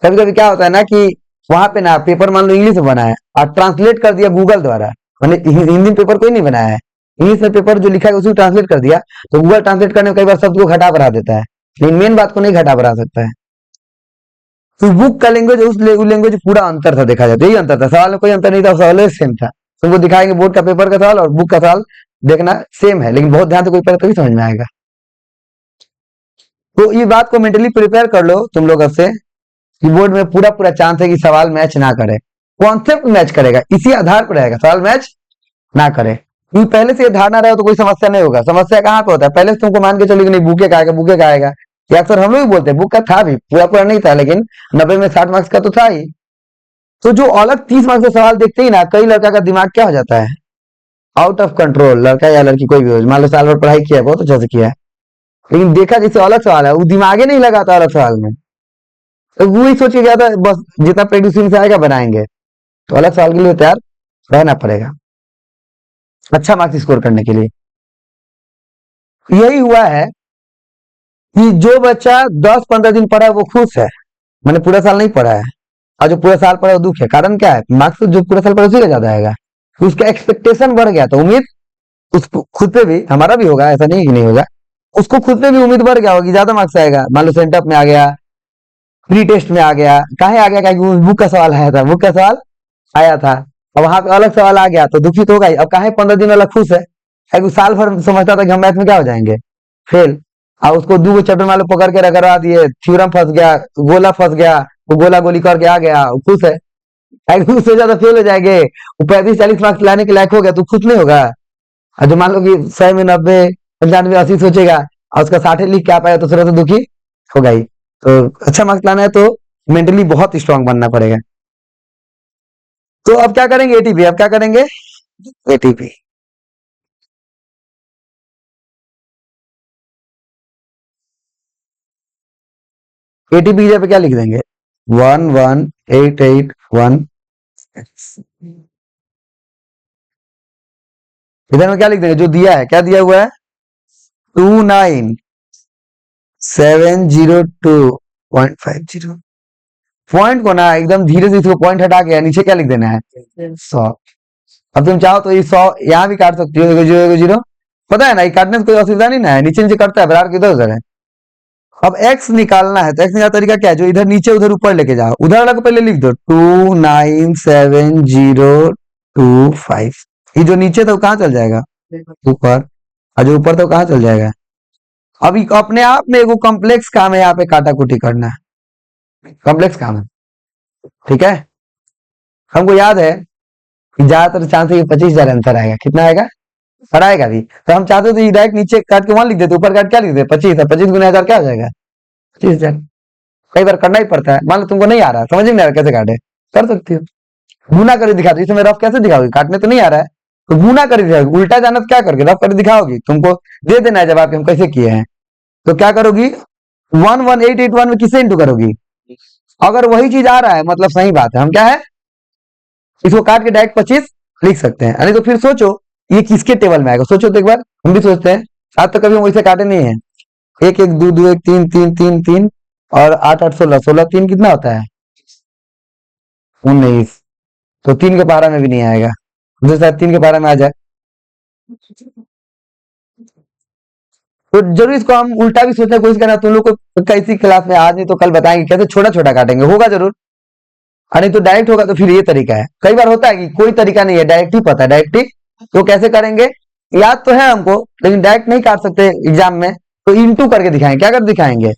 कभी कभी क्या होता है ना कि वहां पे ना पेपर मान लो इंग्लिश में बना है और ट्रांसलेट कर दिया गूगल द्वारा, मैंने हिंदी में पेपर कोई नहीं बनाया है, इंग्लिश में पेपर जो लिखा है उसी को ट्रांसलेट कर दिया, तो गूगल ट्रांसलेट करने में कई बार शब्द को घटा बढ़ा देता है, लेकिन मेन बात को नहीं घटा बढ़ा सकता है। तो बुक का लैंग्वेज उस लैंग्वेज पूरा अंतर था, देखा जाए तो यही अंतर था, सवाल में कोई अंतर नहीं था, सवाल सेम था। तुमको दिखाएंगे बोर्ड का पेपर का सवाल और बुक का सवाल देखना सेम है, लेकिन बहुत ध्यान से कोई पढ़े तभी समझ में आएगा। तो ये बात को मेंटली प्रिपेयर कर लो तुम लोग अब से कि बोर्ड में पूरा पूरा चांस है कि सवाल मैच ना करे, कॉन्सेप्ट मैच करेगा, इसी आधार पर रहेगा, सवाल मैच ना करे। ये पहले से ये धारणा रहे तो कोई समस्या नहीं होगा। समस्या कहाँ पे होता है, पहले से तुमको मान के चलो कि नहीं बुके का आएगा, बुके का आएगा, ये अक्सर हम लोग भी बोलते हैं, बुक का था भी, पूरा पूरा नहीं था, लेकिन 90 में 60 मार्क्स का तो था ही। तो जो अलग 30 मार्क्स का सवाल देखते ही ना, कई लड़का का दिमाग क्या हो जाता है, आउट ऑफ कंट्रोल, लड़का या लड़की कोई भी हो, मान लो साल भर पढ़ाई किया है, बहुत अच्छा से किया है, लेकिन देखा जैसे अलग सवाल है, वो दिमागे नहीं लगाता अलग सवाल में, तो वो ही सोच के गया था बस जितना प्रैक्टिस से आएगा बनाएंगे। तो अलग सवाल के लिए तैयार रहना पड़ेगा अच्छा मार्क्स स्कोर करने के लिए। यही हुआ है कि जो बच्चा 10-15 दिन पढ़ा है वो खुश है, मैंने पूरा साल नहीं पढ़ा है, और जो पूरा साल पढ़ा है वो दुख है। कारण क्या है, मार्क्स जो पूरा साल पढ़ा उसी का ज्यादा आएगा, तो उसका एक्सपेक्टेशन बढ़ गया, तो उम्मीद उसको खुद पे भी, हमारा भी होगा, ऐसा नहीं कि नहीं होगा, उसको खुद पे भी उम्मीद बढ़ गया होगी, ज्यादा मार्क्स आएगा। मान लो सेंटअप में आ गया, प्री टेस्ट में आ गया, काहे आ गया, क्योंकि बुक का सवाल आया था, बुक का सवाल आया था, और वहां पे अलग सवाल आ गया तो दुखित होगा ही। अब काहे 15 दिन वाला खुश है, क्योंकि साल भर समझता था कि हम मैथ में क्या हो जाएंगे, फेल, और उसको दो चैप्टर मान लो पकड़ के रगड़वा दिए, थ्योरम फंस गया, गोला फंस गया, वो गोला गोली करके आ गया, वो खुश है। उससे ज्यादा फेल हो जाएंगे, वो 35-40 मार्क्स लाने के लायक हो गया तो खुश नहीं होगा। और जो मान लो कि 100 में 90, 95, 80 सोचेगा और उसका 60 लिख के आ पाया तो थोड़ा सा दुखी होगा ही। तो अच्छा मार्क्स लाना है तो मेंटली बहुत स्ट्रांग बनना पड़ेगा। तो अब क्या करेंगे, एटीपी, अब क्या करेंगे, एटीपी। एटीपी की जगह पे क्या लिख देंगे, 11881। इधर में क्या लिख देंगे, जो दिया है, क्या दिया हुआ है, 29702.50। पॉइंट को ना एकदम धीरे से इसको पॉइंट हटा के नीचे क्या लिख देना है, 100। अब तुम चाहो तो ये 100 यहाँ भी काट सकती हो, एगो जीरो एगो जीरो, पता है ना, ये काटने से कोई असुविधा नहीं ना है, नीचे नीचे कटता है, बराबर किधर उधर है। अब x निकालना है तो x निकालने का तरीका क्या है, जो इधर नीचे उधर ऊपर लेके जाओ, उधर वाला को पहले लिख दो 29702.5। ये जो नीचे था वो कहाँ चल जाएगा, ऊपर, और जो ऊपर था वो कहाँ चल जाएगा। अब अपने आप में एगो कॉम्प्लेक्स काम है, यहाँ पे काटा कुटी करना है, कॉम्प्लेक्स काम है, ठीक है। हमको याद है कि ज्यादातर चांस है कि 25,000 आंसर आएगा, कितना आएगा, और आएगा भी, तो हम चाहते तो डायरेक्ट नीचे काट के 1 लिख देते, ऊपर काट क्या लिख देते, 25, 25 गुना 1000 क्या हो जाएगा, 25,000। कई बार करना ही पड़ता है, मान लो तुमको नहीं आ रहा है, समझ नहीं आ रहा कैसे काटे, कर सकती हो, गुना करके दिखा दो, इसमें रफ कैसे दिखाओगी, काटने तो नहीं आ रहा है, तो गुना करके दिखाओगी, उल्टा जाना तो क्या करके रफ करके दिखाओगी, तुमको दे देना है जवाब हम कैसे किए हैं। तो क्या करोगी, 11881 में किससे इंटू करोगी, अगर वही चीज आ रहा है मतलब सही बात है, हम क्या है इसको काट के डायरेक्ट 25 लिख सकते हैं। अरे तो फिर सोचो ये किसके टेबल में आएगा, सोचो तो एक बार, हम भी सोचते हैं, आज तो कभी हम वैसे काटे नहीं है, 1 1 2 2 1 3 3 3 3 और 8 8 16 16 3 कितना होता है, 19। तो 3 के पारा में भी नहीं आएगा, जो शायद 3 के पारा में आ जाए। तो जरूर इसको हम उल्टा भी सोचने की कोशिश करना, तुम लोग को कैसी क्लास में आज नहीं तो कल बताएंगे कैसे छोटा छोटा काटेंगे, होगा जरूर, अरे तो डायरेक्ट होगा तो फिर ये तरीका है। कई बार होता है कि कोई तरीका नहीं है, डायरेक्ट ही पता है, डायरेक्ट ही, तो कैसे करेंगे, याद तो है हमको, लेकिन डायरेक्ट नहीं काट सकते एग्जाम में, तो इंटू करके दिखाएंगे, क्या कर दिखाएंगे,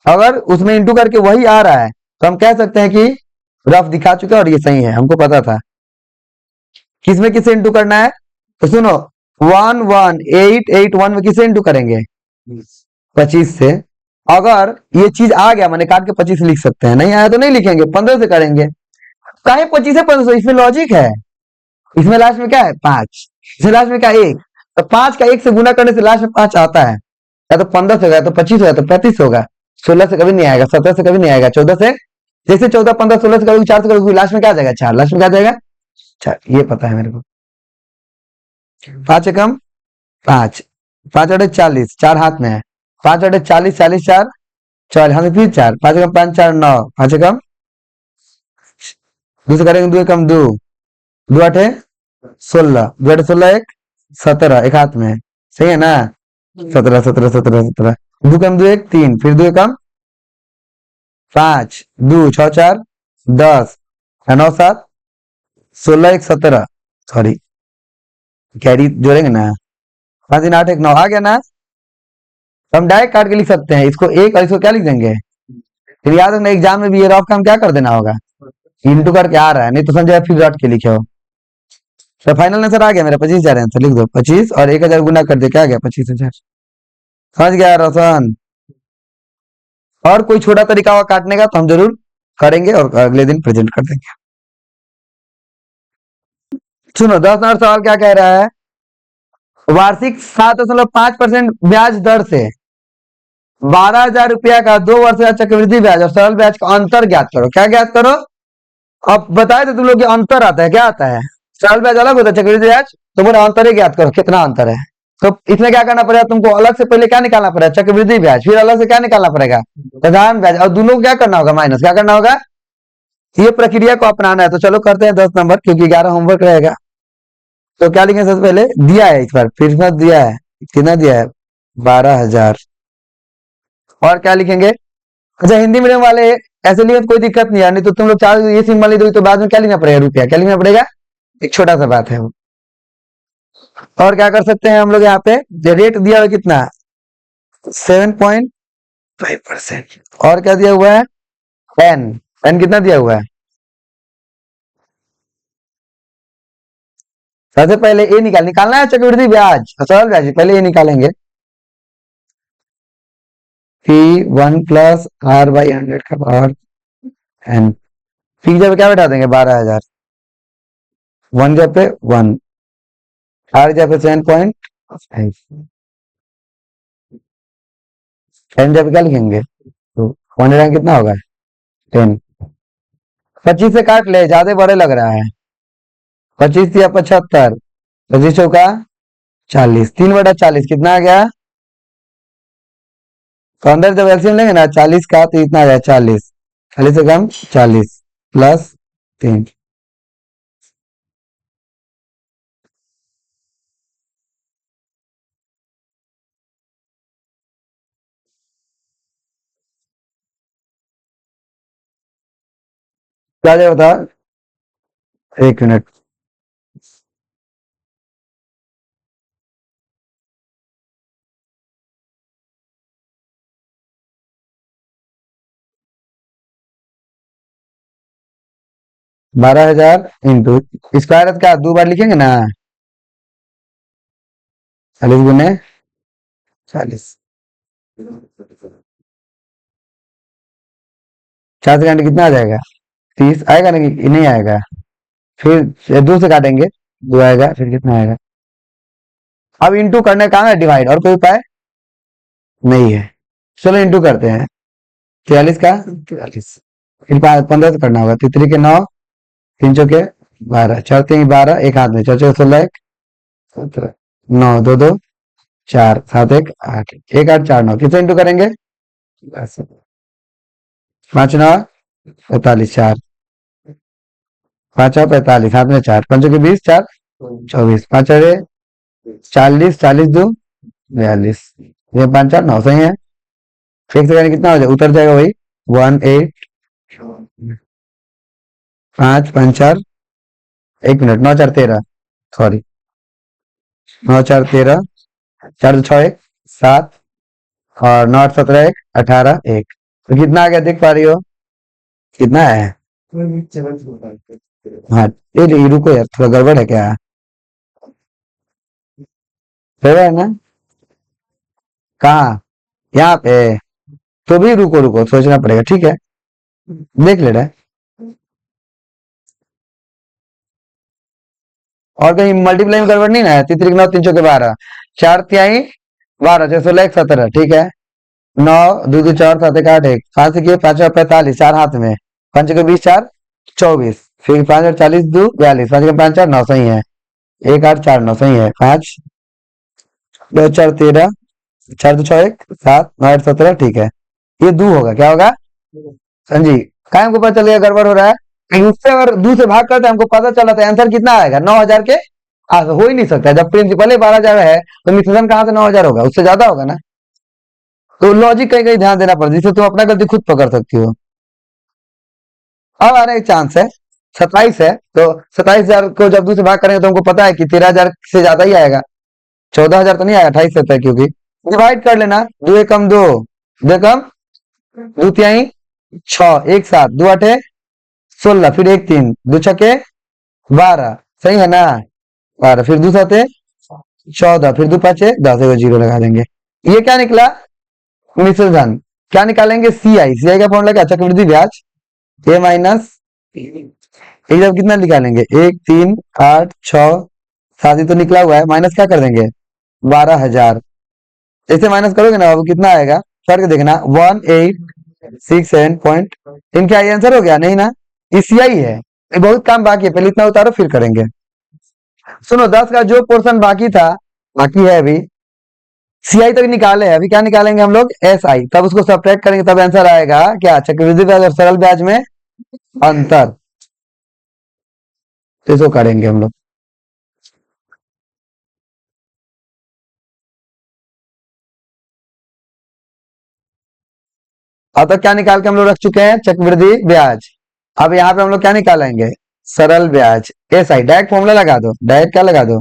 अगर उसमें इंटू करके वही आ रहा है तो हम कह सकते हैं कि रफ दिखा चुके हैं और ये सही है, हमको पता था। किसमें किसे इंटू करना है, तो सुनो 11881 में किसे इंटू करेंगे, 25 से। अगर ये चीज आ गया मैंने काट के 25 लिख सकते हैं, नहीं आया तो नहीं लिखेंगे, 15 से करेंगे। काहे 25 से 1500, इसमें लॉजिक है, इसमें लास्ट में क्या है 5, इसमें लास्ट में क्या 1, तो 5 का 1 से गुना करने से लास्ट में 5 आता है, या तो 15 से होगा, या तो 25 होगा, तो 35 होगा, 16 से कभी नहीं आएगा, 17 से कभी नहीं आएगा, 14 से, जैसे 14 15 16 से कभी 4 से कभी लास्ट में क्या आ जाएगा 4, लास्ट में क्या आ जाएगा 4, ये पता है मेरे को। 5 एकम 5, 5 8 40, 4 हाथ में है, 5 8 40, 40 4 4 हाथ में फिर 4, 5 एकम 5 4 9, 5 एकम दूसरे करेंगे 2 एकम 2, 2 8 16, 2 8 16 1 17, एक हाथ में, सही है ना, 17 17 17 17, दो कम दो एक, तीन, फिर दो कम पांच, दो छह चार 10, नौ सात 16, एक 17, सॉरी कैरी जोड़ेंगे ना, 5 3 8 1 9 आ गया ना। तो हम डायरेक्ट काट के लिख सकते हैं इसको एक, और इसको क्या लिख देंगे। फिर याद रखना एग्जाम में भी ये रफ काम क्या कर देना होगा, इंटू करके आ रहा है, नहीं तो समझे फिर रट के लिखे हो। तो फाइनल आंसर आ गया मेरा 25,000 आंसर लिख दो, 25 और 1,000 गुना कर दे, क्या आ गया 25,000। समझ गया रोशन। और कोई छोटा तरीका हुआ काटने का तो हम जरूर करेंगे और अगले दिन प्रेजेंट कर देंगे। सुनो 10 नंबर सवाल क्या कह रहा है, वार्षिक 7.5% ब्याज दर से 12,000 रुपया का 2 वर्ष का चक्रवृद्धि ब्याज और सरल ब्याज का अंतर ज्ञात करो। क्या ज्ञात करो, अब बताए थे तुम लोग कि अंतर आता है, क्या आता है, सरल ब्याज अलग होता है, चक्रवृद्धि ब्याज, तो बोला अंतर ही ज्ञात करो, कितना अंतर है। तो इसमें क्या करना पड़ेगा तुमको, अलग से पहले क्या निकालना पड़ेगा, चक्रवृद्धि ब्याज, फिर अलग से क्या निकालना पड़ेगा, साधारण ब्याज, और दोनों को क्या करना होगा, माइनस। क्या करना होगा, ये प्रक्रिया को अपनाना है। तो चलो करते हैं 10 नंबर, क्योंकि 11 होमवर्क रहेगा। तो क्या लिखेंगे, सबसे पहले दिया है इस बार, फिर इसमें दिया है, कितना दिया है, 12,000। और क्या लिखेंगे, अच्छा हिंदी मीडियम वाले ऐसे लिए तो कोई दिक्कत नहीं है, नहीं तो तुम लोग चार ये सिंबल लिख दो तो बाद में क्या लिखना पड़ेगा, रुपया, क्या लिखना पड़ेगा, एक छोटा सा बात है वो। और क्या कर सकते हैं हम लोग यहाँ पे, रेट दिया हुआ है कितना, 7.5%। और क्या दिया हुआ है, एन, एन कितना दिया हुआ है, सबसे पहले ए निकालना है, चक्रवृद्धि ब्याज सरल ब्याज, पहले ए निकालेंगे, पी 1 + R/100 का पावर एन। पी की जगह क्या बैठा देंगे, 12,000, 1 जगह पे 1, R जगह पे 7.5, एन जगह पे क्या लिखेंगे, तो 1 कितना होगा, 10। 25 से काट ले, ज्यादा बड़े लग रहा है, 25 या 75, 25 चौका 40, 3/40 कितना आ गया। तो अंदर जब एलसीएम लेंगे ना 40 का, तो इतना आ गया 40, 40 से कम 40 प्लस 3, क्या जाए बता, एक मिनट, 12,000 इंटू स्क्वायर का 2 बार लिखेंगे ना, 40 गुने 40, 4 से कितना आ जाएगा, 30 आएगा ना, कि नहीं आएगा, फिर 2 से काटेंगे 2 आएगा, फिर कितना आएगा। अब इंटू करने का है, डिवाइड, और कोई उपाय नहीं है, चलो इंटू करते हैं, 43 का 43, फिर 15 से करना होगा, तितरी के 9, 3 चौके 12, 4 3 12, एक हाथ में 4 चौके 16, 1 17, 9 2 2 4 7 1 8, 1 8 4 9, कितने इंटू करेंगे, 5 9 45, 4 5 45, हाथ में 4, 5 के 20, 4 24, 5 40, 40 2 42, ये 5 4 9 सही है। एक सेकंड कितना हो जाए, उतर जाएगा वही 1 8, 5 5 4, 1 मिनट, 9 4 13, सॉरी 9 4 13, 4 6 1 7, और 9 8 17 1 18 1, तो कितना आ गया देख पा रही हो, कितना है। हाँ, ये रुको यार, थोड़ा गड़बड़ है क्या, सही है ना, कहाँ, यहाँ पे, तो भी रुको रुको सोचना पड़ेगा, ठीक है, देख ले रहा है। और कहीं मल्टीप्लाई में गड़बड़ नहीं ना है, 3 9 3 के 12, 4 तिहाई 12, 6 16 1 17, ठीक है, 9 2 2 4 7 1 8 1, 5 से किए 5 45, 4 हाथ में, 5 के 20 4 24, फिर 5 और 40 2 42, 5 के 5 4 9 सही है, 1 8 4 9 सही है, 5 2 4 13, 4 2 6 1 7 9 8 17, ठीक है, ये 2 होगा, क्या होगा संजी, क्या हमको पता चल गया गड़बड़ हो रहा है, कहीं उससे अगर 2 से भाग करते हमको पता चला था आंसर कितना आएगा, 9,000 के हो ही नहीं सकता, जब प्रिंसिपल 12,000 है तो मिश्रण कहाँ से 9,000 होगा, उससे ज्यादा होगा ना। तो लॉजिक कहीं कहीं ध्यान देना पड़ता है, जिससे तुम अपना गलती खुद पकड़ सकती हो। अब आने एक चांस है, 27 है, तो 27,000 को जब 2 से भाग करेंगे तो हमको पता है कि 13,000 से ज्यादा ही आएगा, 14,000 तो नहीं आएगा, 28 से है, क्योंकि डिवाइड कर लेना, 2 एकम 2, 2 एकम 2 तिहाई 6, एक साथ 2 आठे 16, फिर 1 3, 2 छके 12, सही है ना, 12, फिर 2 साते 14, फिर 2 पाँचे 10, एगो जीरो लगा देंगे। ये क्या निकला, मिश्र धन। क्या निकालेंगे, सीआई का फॉर्मूला क्या, चक्रवृद्धि ब्याज, ए माइनस, एक जब कितना निकालेंगे, 1 3 8 6 7 ही तो निकला हुआ है, माइनस क्या कर देंगे, 12,000। ऐसे माइनस करोगे ना अब कितना आएगा, करके देखना, 1867 इनका ये आंसर हो गया, नहीं ना, सीआई है। ये बहुत काम बाकी है, पहले इतना उतारो फिर करेंगे। सुनो, 10 का जो पोर्शन बाकी था, बाकी है अभी, सीआई तक निकाले हैं, अभी क्या निकालेंगे हम लोग, एसआई, तब उसको सब्ट्रैक्ट करेंगे, तब आंसर आएगा क्या, चक्रवृद्धि ब्याज और सरल ब्याज में अंतर। तो इसको करेंगे हम लोग। अब तक क्या निकाल के हम लोग रख चुके हैं, चक्रवृद्धि ब्याज। अब यहाँ पे हम लोग क्या निकालेंगे, सरल ब्याज, एसआई। डायरेक्ट फॉर्मूला लगा दो, डायरेक्ट क्या लगा दो,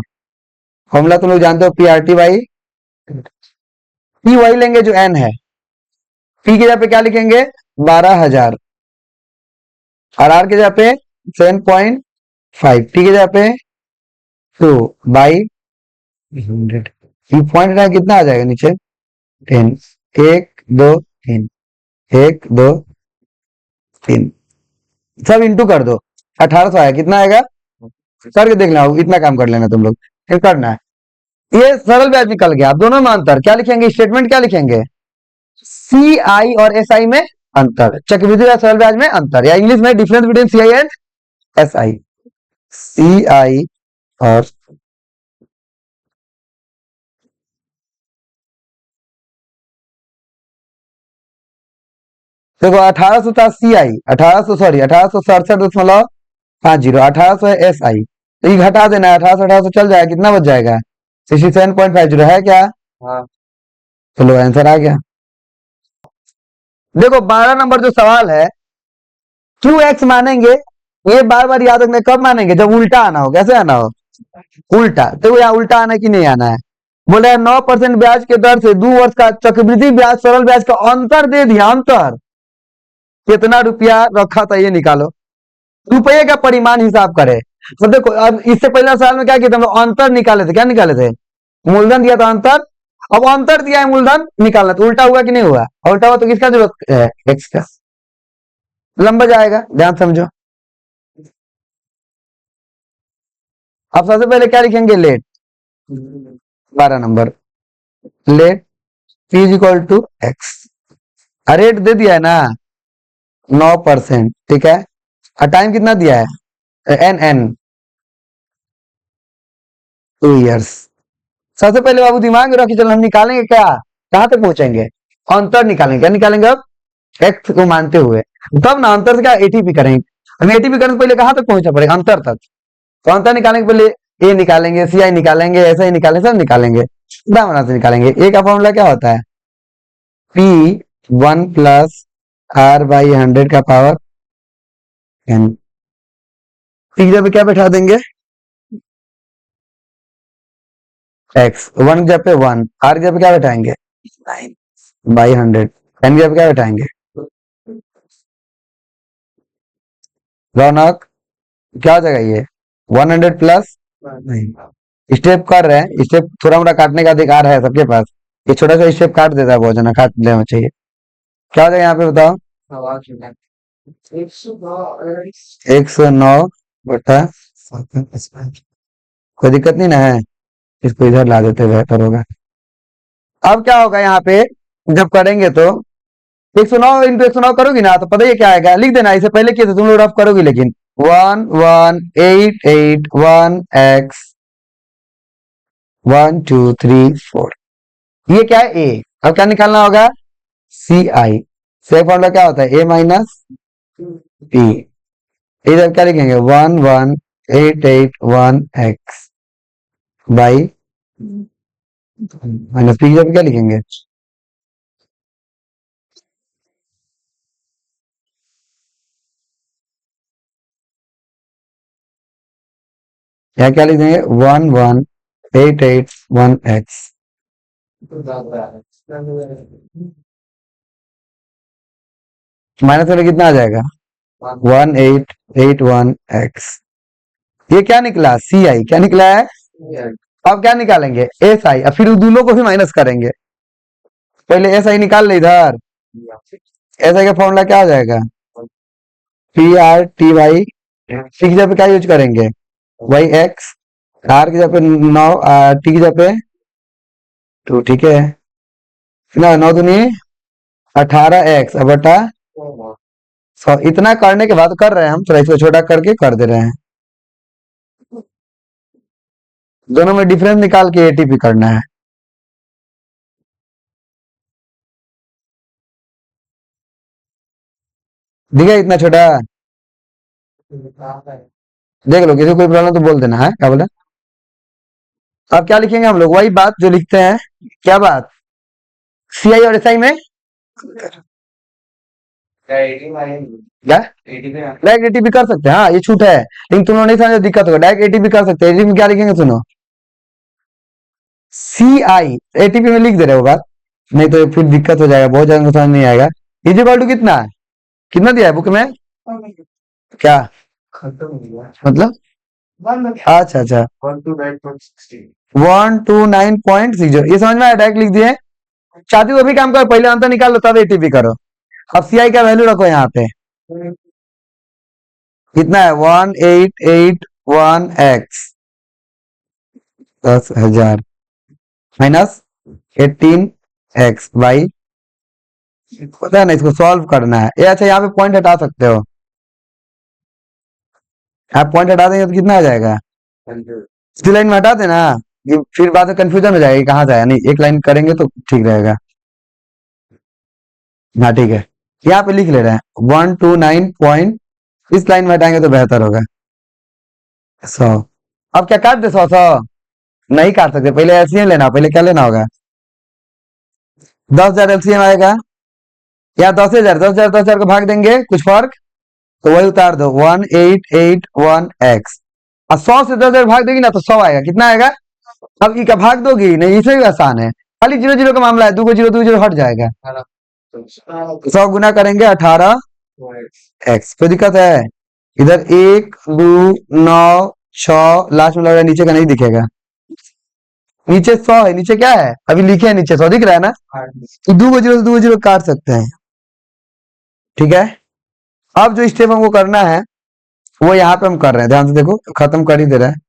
फॉर्मूला तुम लोग जानते हो, P R T by P, वही लेंगे जो एन है, पी की जगह पे क्या लिखेंगे, 12,000, और आर की जगह पे 7.5, टी की जगह पे 2 बाई 100, ये पॉइंट है कितना आ जाएगा नीचे, 10, 1 2 3, 1 2 3, सब इंटू कर दो, 1800 आया, कितना आएगा, करके देख लेना, इतना काम कर लेना तुम लोग, फिर करना है। ये सरल ब्याज निकल गया, अब दोनों में अंतर क्या लिखेंगे, स्टेटमेंट क्या लिखेंगे, सी आई और एस आई में अंतर, चक्रवृद्धि ब्याज सरल ब्याज में अंतर, या इंग्लिश में difference between C I and S I, C I और देखो, 1800 था सी आई, 1800 1867 है एस आई, तो ये घटा देना है, 1800 चल जाएगा, कितना बच जाएगा, 67.50 है क्या, हाँ, चलो आंसर आ गया। देखो 12 नंबर जो सवाल है, क्यू एक्स मानेंगे, ये बार बार याद रखना, कब मानेंगे, जब उल्टा आना हो, कैसे आना हो, उल्टा, तो यहाँ उल्टा आना कि नहीं आना है, बोले 9% ब्याज के दर से 2 वर्ष का चक्रवृद्धि ब्याज सरल ब्याज का अंतर दे दिया, अंतर कितना रुपया रखा था ये निकालो, रुपये का परिमाण हिसाब करे। तो देखो, अब इससे पहले साल में क्या किया था, हम लोग अंतर निकाले थे, क्या निकाले थे, मूलधन दिया था अंतर, अब अंतर दिया है मूलधन निकालना, तो उल्टा हुआ कि नहीं हुआ, उल्टा हुआ तो किसका जरूरत है, एक्स का, लंबा जाएगा, ध्यान समझो। अब सबसे पहले क्या लिखेंगे, let, 12 number, let P is equal to X, rate दे दिया है ना 9%, ठीक है, और टाइम कितना दिया है, एन एन 2 इयर्स। सबसे पहले बाबू दिमाग में रखिए, चलो हम निकालेंगे क्या, कहां तक पहुंचेंगे, अंतर निकालेंगे, क्या निकालेंगे अब, एक्स को मानते हुए, तब ना अंतर से क्या एटीपी करेंगे, हम एटीपी करने से पहले कहां तक पहुंचना पड़ेगा, अंतर तक, तो अंतर निकालने के पहले ए निकालेंगे, सी आई निकालेंगे, ऐसा ही निकालेंगे, सब निकालेंगे, ब्राह्मणा से निकालेंगे। ए का फॉर्मूला क्या होता है, पी 1 + R/100 का पावर n, पी की जगह पे क्या बैठा देंगे, एक्स, 1 की जगह पे 1, आर की जगह पे क्या बैठाएंगे, 9/100, एन की जगह पे क्या बैठाएंगे, रौनक, क्या हो जाएगा ये, 100 प्लस, स्टेप कर रहे हैं, स्टेप थोड़ा मोड़ा काटने का अधिकार है सबके पास, ये छोटा सा स्टेप काट देता है बहुत जना, काट लेना चाहिए। क्या हो जाएगा यहाँ पे बताओ, 109/7, कोई दिक्कत नहीं ना है, इसको इधर ला देते बेहतर होगा। अब क्या होगा यहाँ पे, जब करेंगे तो 109 × 109 करोगी ना, तो पता ही है क्या आएगा, लिख देना, इसे पहले किए थे तुम लोग, रफ करोगी, लेकिन 11881x 1 2 3 4, ये क्या है, ए, अब क्या निकालना होगा, सी आई, से फॉर्मूला क्या होता है, ए माइनस पी, इधर क्या लिखेंगे, 11881x बाई माइनस पी, जब क्या लिखेंगे, यहाँ क्या लिख देंगे 11881x। माइनस करके कितना आ जाएगा 1881x। ये क्या निकला सी आई, क्या निकला है। अब क्या निकालेंगे एस आई, अब फिर दोनों को भी माइनस करेंगे। पहले एस आई निकाल ले इधर, एस आई का फॉर्मूला क्या आ जाएगा P R T Y, T की जगह पे क्या यूज करेंगे वाई एक्स, आर की जगह पे 9, टी की जगह पे 2, ठीक है ना। 9 दूनी 18x अब बटा 100। इतना करने के बाद कर रहे हैं हम, थोड़ा इसको छोटा करके कर दे रहे हैं। दोनों में डिफरेंस निकाल के एटीपी करना है। दिखा इतना छोटा, देख लो किसी को कोई प्रॉब्लम तो बोल देना है। क्या बोला, अब क्या लिखेंगे हम लोग वही बात जो लिखते हैं। क्या बात सी आई और एस आई में क्या डायरेक्ट एटीपी कर सकते हैं। हाँ ये छूट है, लेकिन तुम लोग नहीं समझे दिक्कत होगा। डायरेक्ट एटीपी कर सकते हैं। एटीपी में क्या लिखेंगे सुनो सी आई, एटीपी में लिख दे रहे हो बात, नहीं तो फिर दिक्कत हो जाएगा, बहुत ज्यादा समझ नहीं आएगा। इज इक्वल टू कितना है, कितना दिया है बुक में क्या मतलब, अच्छा अच्छा 129.60 ये समझ में आया। डायरेक्ट लिख दिए। चाहती तो भी काम करो, पहले आंसर निकाल लो तब एटीपी करो। अब सीआई का वैल्यू रखो यहाँ पे, कितना है 1881x 10,000 माइनस 18x बाई, पता है ना इसको सॉल्व करना है। ये अच्छा यहाँ पे पॉइंट हटा सकते हो, आप पॉइंट हटा देंगे तो कितना आ जाएगा, इसी लाइन में हटा देना, ये फिर बाद में कंफ्यूजन हो जाएगी कहाँ जाएगा। नहीं एक लाइन करेंगे तो ठीक रहेगा। हाँ ठीक है, यहाँ पे लिख ले रहे हैं 129 पॉइंट, इस लाइन में हटाएंगे तो बेहतर होगा 100। अब क्या काट दे 100 नहीं काट सकते, पहले एलसीएम लेना, पहले क्या लेना होगा 10,000 एलसीएम आएगा, या 10,000 10,000 10,000 को भाग देंगे कुछ फर्क तो वही उतार दो 1881x। और 100 से 10,000 भाग देगी ना तो 100 आएगा, कितना आएगा। अब ये क्या भाग दोगी नहीं, इसमें भी आसान है, खाली 0 0 का मामला है, 2 को 0 2 0 हट जाएगा। 100 गुना करेंगे 18x, कोई दिक्कत है। इधर 1 2 9 6 लास्ट में लग रहा है नीचे का नहीं दिखेगा, नीचे 100 है, नीचे क्या है अभी लिखे हैं नीचे 100 दिख रहा है ना, तो 2 को 0 से 2 को 0 काट सकते हैं। ठीक है, अब जो स्टेप हमको करना है वो यहाँ पे हम कर रहे हैं, ध्यान से देखो, खत्म कर ही दे रहे हैं।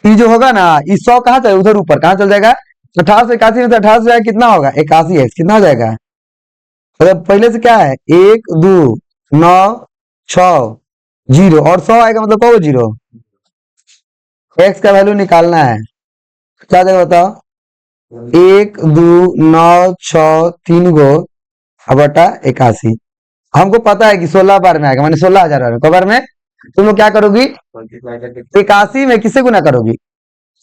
ये जो होगा ना ये 100 कहाँ चले उधर ऊपर, कहाँ चल जाएगा 1881 में से 18 जाएगा कितना होगा 81 है, कितना हो जाएगा मतलब पहले से क्या है 1 2 9 6 0 और 100 आएगा मतलब कहो 0, एक्स का वैल्यू निकालना है। क्या देगा बताओ 1 2 9 6 3 गो बटा 81। हमको पता है कि 16 बार में आएगा, मैंने 16,000 बार में, कबर में तुम लोग क्या करोगी 81 में किससे गुना करोगी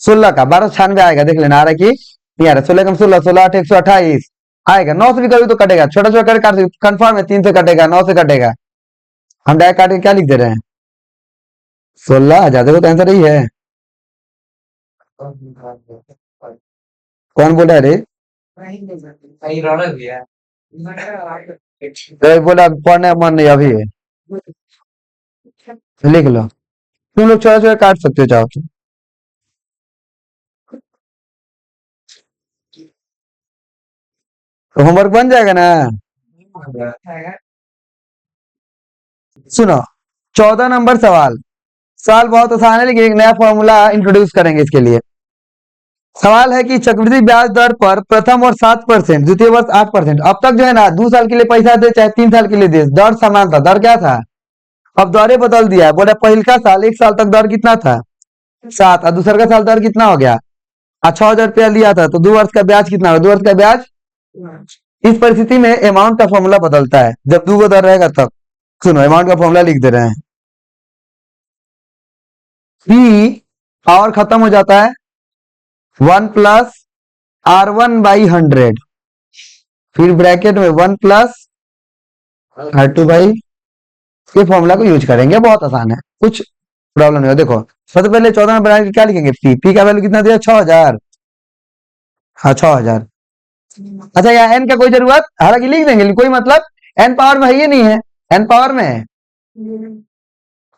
16 का 1296 आएगा, देख लेना आ रहा है कि नहीं आ रहा। 16 कम 16 16 8 128 आएगा, 9 से भी करोगे तो कटेगा, छोटा छोटा करके काट कंफर्म है, 3 से कटेगा 9 से कटेगा। हम डायरेक्ट काट के क्या लिख दे रहे हैं 16,000, देखो तो आंसर यही है। कौन बोला रे बोला पढ़ने मन नहीं अभी है, लिख लो, तुम लोग छोटा छोटा काट सकते हो चाहो तो होमवर्क बन जाएगा ना। सुनो 14 नंबर सवाल, सवाल बहुत आसान है लेकिन एक नया फॉर्मूला इंट्रोड्यूस करेंगे इसके लिए। सवाल है कि चक्रवृद्धि ब्याज दर पर प्रथम वर्ष 7%, द्वितीय वर्ष 8%। अब तक जो है ना 2 साल के लिए पैसा दे चाहे 3 साल के लिए दे, दर समान था। दर क्या था, अब दरे बदल दिया है, बोला पहले का साल 1 साल तक दर कितना था 7, और दूसरा का साल दर कितना हो गया 6,000 रुपया लिया था, तो 2 वर्ष का ब्याज कितना होगा 2 वर्ष का ब्याज। इस परिस्थिति में अमाउंट का फॉर्मूला बदलता है जब 2 को दर रहेगा तब। सुनो अमाउंट का फॉर्मूला लिख दे रहे हैं, पी और खत्म हो जाता है 1 प्लस R1/100, फिर ब्रैकेट में 1 प्लस R2 बाई, ये फॉर्मूला को यूज करेंगे, बहुत आसान है, कुछ प्रॉब्लम नहीं हो। देखो सबसे पहले 14 में बनाने के क्या लिखेंगे, पी का वैल्यू कितना दिया, 6000। हाँ 6000। अच्छा यहाँ एन का कोई जरूरत, हालांकि लिख देंगे लेकिन कोई मतलब, एन पावर में है ये नहीं है, एन पावर में है।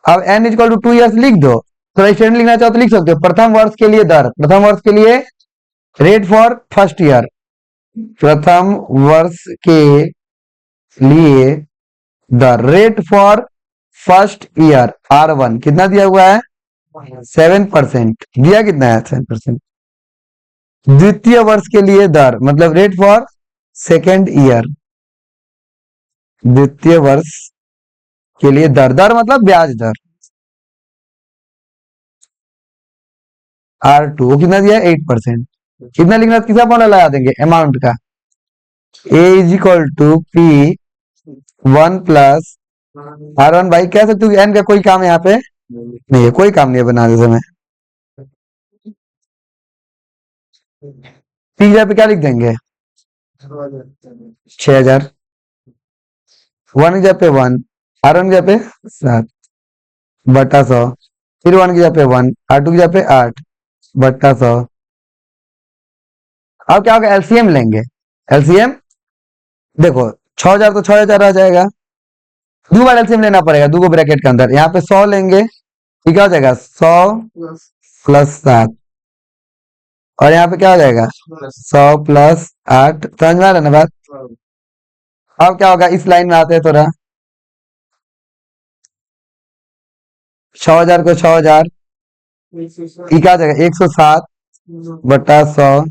अब n is equal to 2 years लिख दो। थोड़ा स्टूडेंट लिखना चाहो तो लिख सकते हो, प्रथम वर्ष के लिए दर, प्रथम वर्ष के लिए रेट फॉर फर्स्ट ईयर, प्रथम वर्ष के लिए दर, rate for first year R1 कितना दिया हुआ है, 7%। दिया कितना है, 7%। द्वितीय वर्ष के लिए दर मतलब रेट फॉर सेकेंड ईयर, द्वितीय वर्ष के लिए दर, दर मतलब ब्याज दर, R2 वो कितना दिया है, 8%। कितना लिखना, किसका फॉर्मूला लगा देंगे, अमाउंट का, A is equal to P 1 plus R1 भाई, कह सकते हो एन का कोई काम यहाँ पे नहीं है, कोई काम नहीं है बनाने समय। P पे क्या लिख देंगे, 6000, 1 की जगह पे 1, R1 की जगह पे 7 बटा 100, फिर 1 की जगह पे 1, R2 की जगह पे 8 बटा 100। अब क्या होगा, एलसीएम लेंगे, एलसीएम देखो 6000 तो 6000 आ जाएगा, दो बार एलसीएम लेना पड़ेगा, दो ब्रैकेट के अंदर, यहाँ पे 100 लेंगे, ठीक क्या हो जाएगा, 100 प्लस 7, और यहाँ पे क्या हो जाएगा, 100 प्लस 8। समझ में आ रहा है ना बात। अब क्या होगा, इस लाइन में आते हैं थोड़ा, 6000 को 6000, ये क्या हो जाएगा, 107 बटा 100,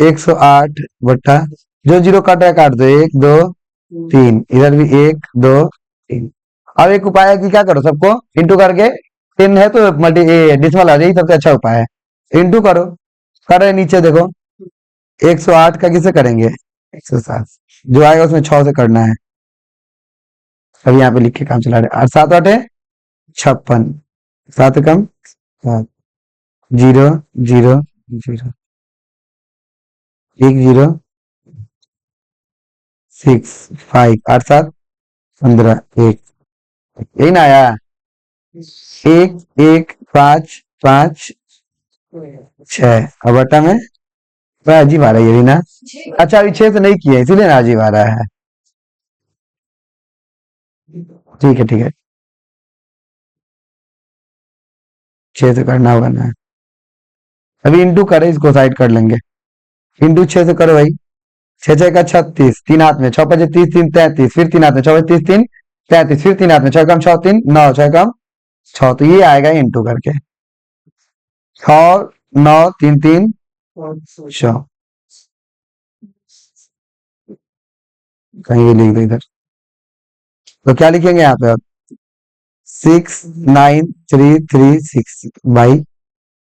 108 बटा, जो जीरो काट रहा है काट दो, 1 2 3, इधर भी 1 2 3। अब एक उपाय है कि क्या करो, सबको इंटू करके, 10 है तो मल्टी डिसिमल आ जाएगी, सबसे अच्छा उपाय है, इंटू करो, कर रहे नीचे देखो, 108 का किसे करेंगे, 107, जो आएगा उसमें 6 से करना है, अभी यहाँ पे लिख के काम चला रहे, और 7 8 56, 7 कम 7, 0 0 0, 1 0 6 5, 8 7 15, 1, यही ना आया, 1 1 5 5 6, और बटा में बड़ा अजीब आ रहा है ये भी ना, अच्छा अभी 6 से नहीं किया इसीलिए ना अजीब आ रहा है, ठीक है ठीक है, 6 से करना होगा ना, अभी इंटू करे, इसको साइड कर लेंगे, इंटू 6 से करो भाई, 6 6 का 36, 3 हाथ में, 6 5 30 3 33, फिर 3 हाथ में, 6 30 3 33, फिर 3 हाथ में, 6 कम 6 3 9, 6 कम 6, तो ये आएगा इंटू करके, 6 9 3 3 6, कहीं भी लिख दो इधर, तो क्या लिखेंगे यहाँ पे अब, 69336 भाई,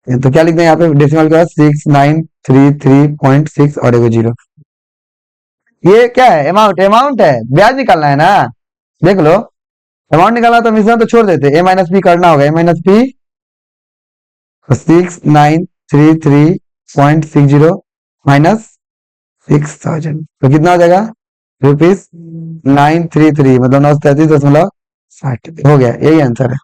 तो क्या लिख दें यहाँ पे डेसिमल के बाद, 6933.6 और एगो जीरो, ये क्या है, अमाउंट, अमाउंट है, ब्याज निकालना है ना, देख लो, अमाउंट निकालना तो मिश्रण तो छोड़ देते, ए माइनस पी करना होगा, ए माइनस पी 6933.60 माइनस 6000, तो कितना हो जाएगा, ₹933, मतलब 933.60 हो गया, यही आंसर है।